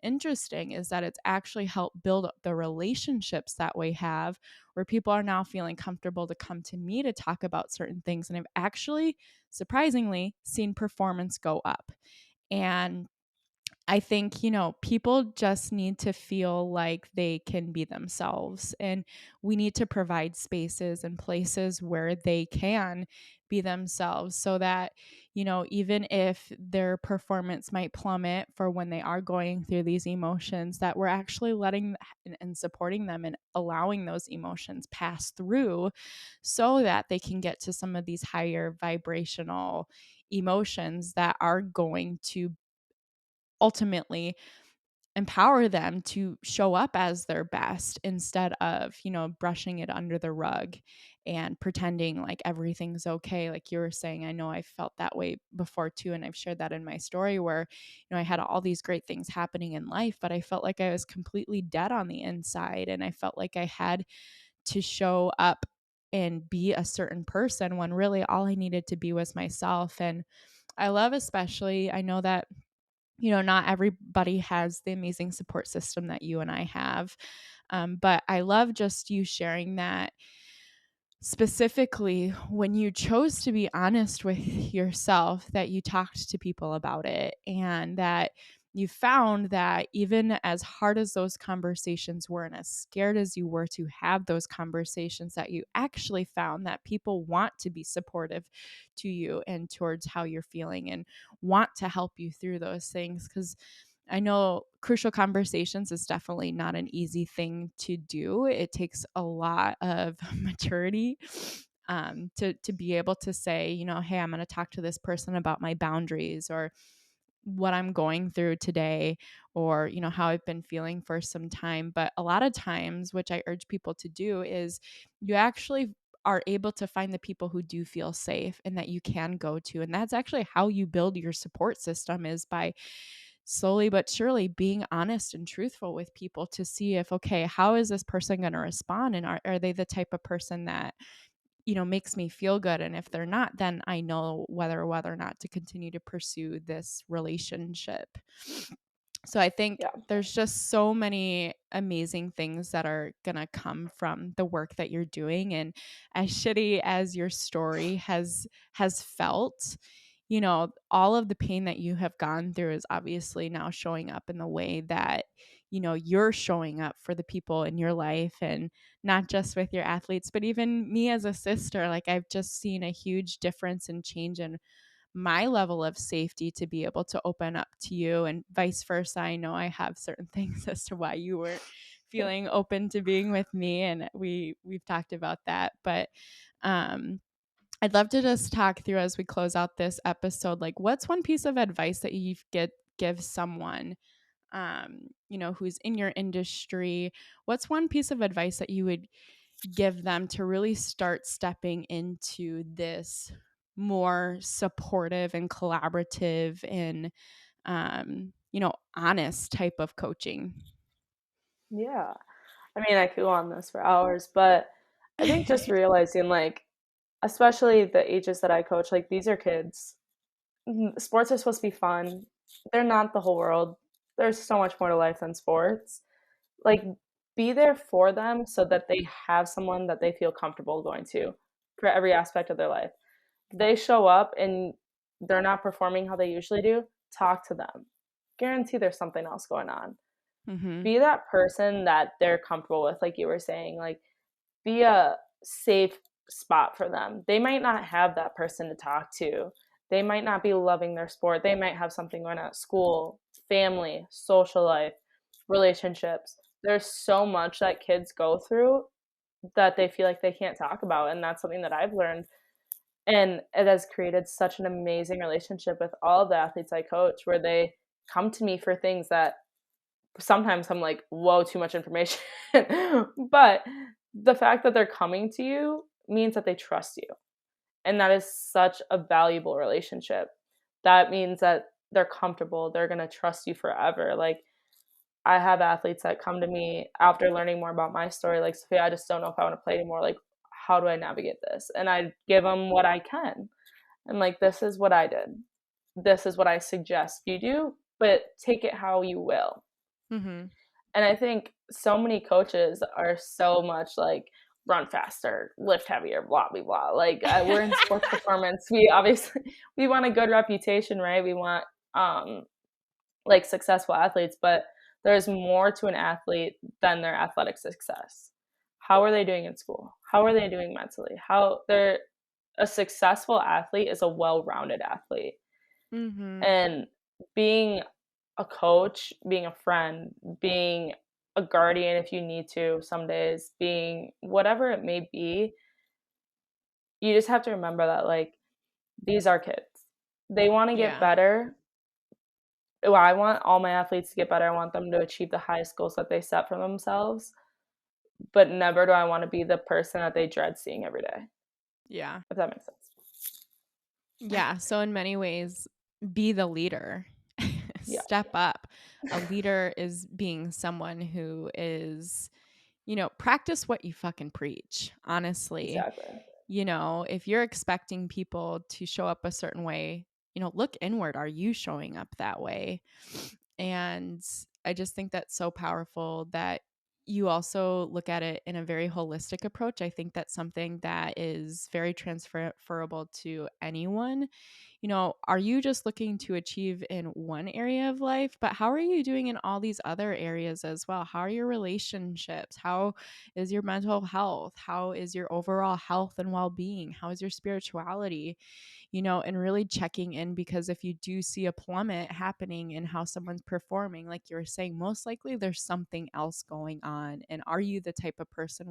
interesting is that it's actually helped build up the relationships that we have, where people are now feeling comfortable to come to me to talk about certain things. And I've actually, surprisingly, seen performance go up. And I think, people just need to feel like they can be themselves. And we need to provide spaces and places where they can be themselves so that, even if their performance might plummet for when they are going through these emotions, that we're actually letting and supporting them and allowing those emotions pass through so that they can get to some of these higher vibrational emotions that are going to ultimately empower them to show up as their best instead of, brushing it under the rug and pretending like everything's okay. Like you were saying, I know I felt that way before too. And I've shared that in my story where, I had all these great things happening in life, but I felt like I was completely dead on the inside. And I felt like I had to show up and be a certain person when really all I needed to be was myself. And I love, especially, I know that not everybody has the amazing support system that you and I have. But I love just you sharing that specifically when you chose to be honest with yourself, that you talked to people about it and that you found that even as hard as those conversations were and as scared as you were to have those conversations, that you actually found that people want to be supportive to you and towards how you're feeling and want to help you through those things. Because I know crucial conversations is definitely not an easy thing to do. It takes a lot of maturity to be able to say, hey, I'm going to talk to this person about my boundaries or what I'm going through today, or how I've been feeling for some time. But a lot of times, which I urge people to do, is you actually are able to find the people who do feel safe and that you can go to. And that's actually how you build your support system, is by slowly but surely being honest and truthful with people to see if, okay, how is this person going to respond? And are they the type of person that, makes me feel good? And if they're not, then I know whether or not to continue to pursue this relationship. So I think Yeah. there's just so many amazing things that are going to come from the work that you're doing. And as shitty as your story has felt, all of the pain that you have gone through is obviously now showing up in the way that, you're showing up for the people in your life, and not just with your athletes, but even me as a sister. Like, I've just seen a huge difference and change in my level of safety to be able to open up to you, and vice versa. I know I have certain things as to why you weren't feeling open to being with me, and we've talked about that. But I'd love to just talk through, as we close out this episode, like, what's one piece of advice that you give someone who's in your industry? What's one piece of advice that you would give them to really start stepping into this more supportive and collaborative and honest type of coaching? Yeah. I mean, I could go on this for hours, but I think just realizing, like, especially the ages that I coach, like, these are kids. Sports are supposed to be fun. They're not the whole world. There's so much more to life than sports. Like, be there for them so that they have someone that they feel comfortable going to for every aspect of their life. They show up and they're not performing how they usually do, talk to them. Guarantee there's something else going on. Mhm. Be that person that they're comfortable with, like you were saying, like, be a safe spot for them. They might not have that person to talk to. They might not be loving their sport. They might have something going on at school, family, social life, relationships. There's so much that kids go through that they feel like they can't talk about. And that's something that I've learned. And it has created such an amazing relationship with all of the athletes I coach, where they come to me for things that sometimes I'm like, whoa, too much information. But the fact that they're coming to you means that they trust you. And that is such a valuable relationship. That means that they're comfortable. They're going to trust you forever. Like, I have athletes that come to me after learning more about my story, like, Sophia, I just don't know if I want to play anymore. Like, how do I navigate this? And I give them what I can. I'm like, this is what I did. This is what I suggest you do, but take it how you will. Mhm. And I think so many coaches are so much like, run faster, lift heavier, blah blah blah. Like, we're in sports performance. We obviously we want a good reputation, right? We want like successful athletes, but there's more to an athlete than their athletic success. How are they doing in school? How are they doing mentally? How they're a successful athlete is a well-rounded athlete. Mhm. And being a coach, being a friend, being a guardian if you need to some days, being whatever it may be, you just have to remember that, like, these are kids. They wanna get Yeah. better. Well, I want all my athletes to get better. I want them to achieve the highest goals that they set for themselves, but never do I wanna be the person that they dread seeing every day, Yeah. if that makes sense. Yeah. So in many ways, be the leader. Yeah, Step up. A leader is being someone who is, practice what you fucking preach, honestly. exactly. If you're expecting people to show up a certain way, look inward. Are you showing up that way? And I just think that's so powerful that you also look at it in a very holistic approach. I think that's something that is very transferable to anyone, are you just looking to achieve in one area of life, but how are you doing in all these other areas as well? How are your relationships? How is your mental health? How is your overall health and well-being? How is your spirituality? And really checking in, because if you do see a plummet happening in how someone's performing, like you were saying, most likely there's something else going on. And are you the type of person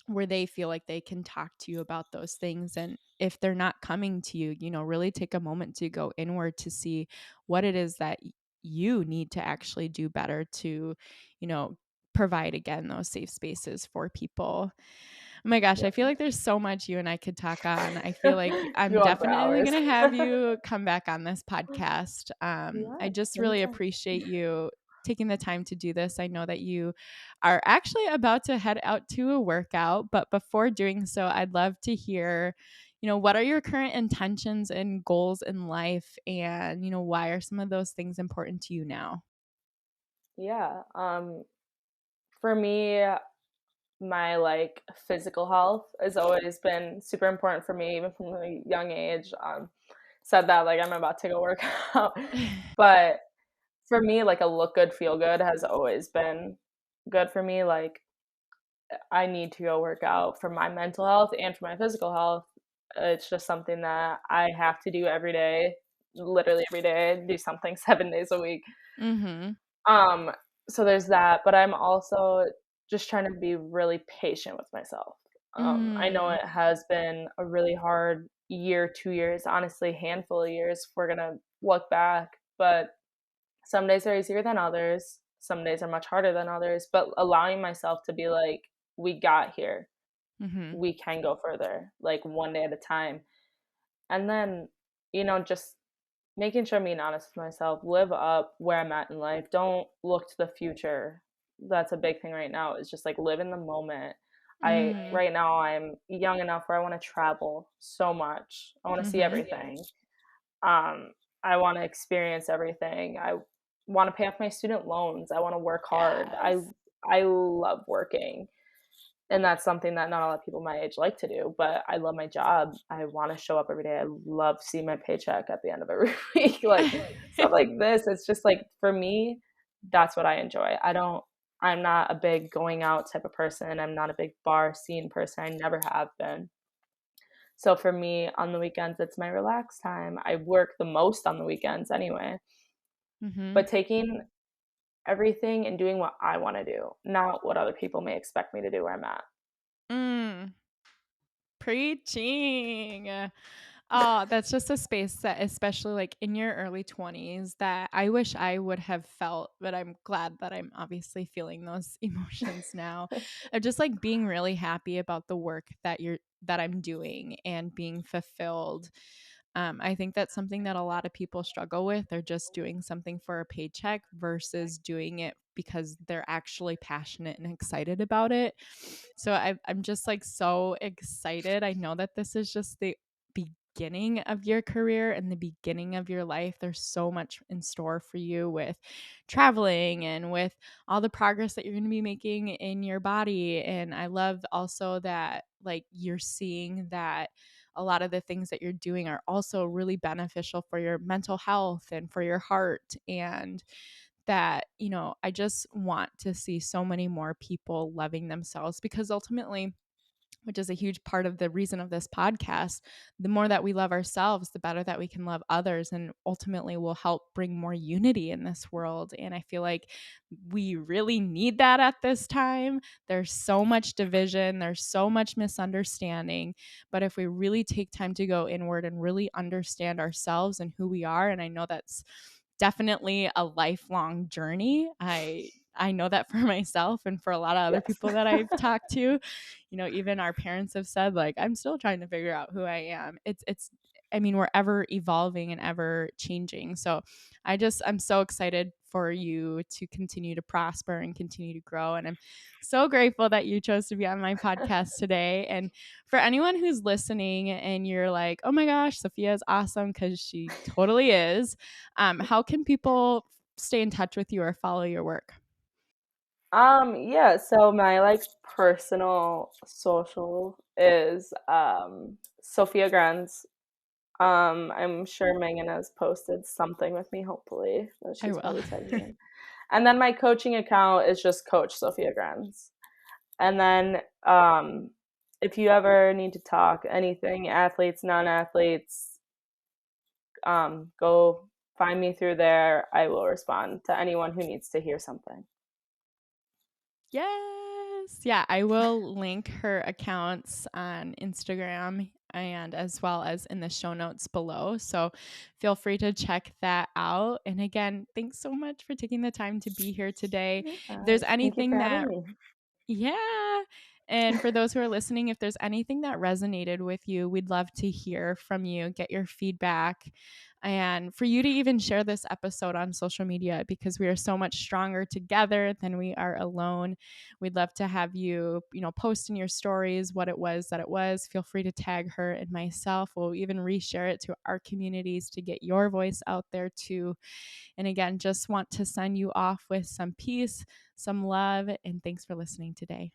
where they feel like they can talk to you about those things? And if they're not coming to you, really take a moment to go inward to see what it is that you need to actually do better to, you know, provide again those safe spaces for people. Oh my gosh, I feel like there's so much you and I could talk on. I feel like I'm Go on for definitely hours. going to have you come back on this podcast. I Yes, just really anytime. appreciate you taking the time to do this. I know that you are actually about to head out to a workout, but before doing so, I'd love to hear, what are your current intentions and goals in life, and, why are some of those things important to you now? Yeah, for me, my, like, physical health has always been super important for me even from a young age. Said that like I'm about to go work out, but for me, like, a look good, feel good has always been good for me. Like, I need to go work out for my mental health and for my physical health. It's just something that I have to do every day, literally every day, do something 7 days a week. Mhm. Um, so there's that, but I'm also just trying to be really patient with myself. I know Mm. it has been a really hard year, 2 years, honestly, handful of years if we're gonna look back, but some days are easier than others, some days are much harder than others, but allowing myself to be like, "We got here. Mhm. We can go further, like, one day at a time." And then, just making sure I'm being honest with myself, live up where I'm at in life. Don't look to the future. That's a big thing right now, is just like live in the moment. I Mm. right now I'm young enough where I want to travel so much. I want to see Mhm. everything. Um, I want to experience everything. I want to pay off my student loans. I want to work hard. I Yes. I love working. And that's something that not a lot of people my age like to do, but I love my job. I wanna show up every day. I love seeing my paycheck at the end of every week, like, stuff like this. It's just, like, for me, that's what I enjoy. I'm not a big going out type of person. I'm not a big bar scene person. I never have been. So for me, on the weekends, it's my relaxed time. I work the most on the weekends anyway, Mhm. but taking everything and doing what I wanna do, not what other people may expect me to do where I'm at. Mm. Preaching. Oh, that's just a space that, especially like in your early 20s, that I wish I would have felt, but I'm glad that I'm obviously feeling those emotions now, of just like being really happy about the work that I'm doing and being fulfilled. I think that's something that a lot of people struggle with. They're just doing something for a paycheck versus doing it because they're actually passionate and excited about it. So I'm just like so excited. I know that this is just the beginning of your career and the beginning of your life. There's so much in store for you with traveling and with all the progress that you're going to be making in your body. And I love also that like you're seeing that a lot of the things that you're doing are also really beneficial for your mental health and for your heart. And that, I just want to see so many more people loving themselves, because ultimately, which is a huge part of the reason of this podcast, the more that we love ourselves, the better that we can love others, and ultimately will help bring more unity in this world. And I feel like we really need that at this time. There's so much division, there's so much misunderstanding. But if we really take time to go inward and really understand ourselves and who we are, and I know that's definitely a lifelong journey. I know that for myself and for a lot of other Yes. people that I've talked to. Even our parents have said like I'm still trying to figure out who I am. It's I mean, we're ever evolving and ever changing. So I'm so excited for you to continue to prosper and continue to grow. And I'm so grateful that you chose to be on my podcast today. And for anyone who's listening and you're like, oh my gosh, Sophia is awesome, because she totally is. How can people stay in touch with you or follow your work? Yeah, so my, like, personal social is, Sophia Grenz, I'm sure Megan has posted something with me, hopefully. I She's will. probably tagged me in. And then my coaching account is just Coach Sophia Grenz. And then if you ever need to talk anything, athletes, non-athletes, go find me through there. I will respond to anyone who needs to hear something. Yes. Yeah, I will link her accounts on Instagram and as well as in the show notes below. So feel free to check that out. And again, thanks so much for taking the time to be here today. If there's Yes, thank you anything for having that me. yeah. And for those who are listening, if there's anything that resonated with you, we'd love to hear from you, get your feedback, and for you to even share this episode on social media because we are so much stronger together than we are alone. We'd love to have you, post in your stories what it was that it was. Feel free to tag her and myself. We'll even reshare it to our communities to get your voice out there too. And again, just want to send you off with some peace, some love, and thanks for listening today.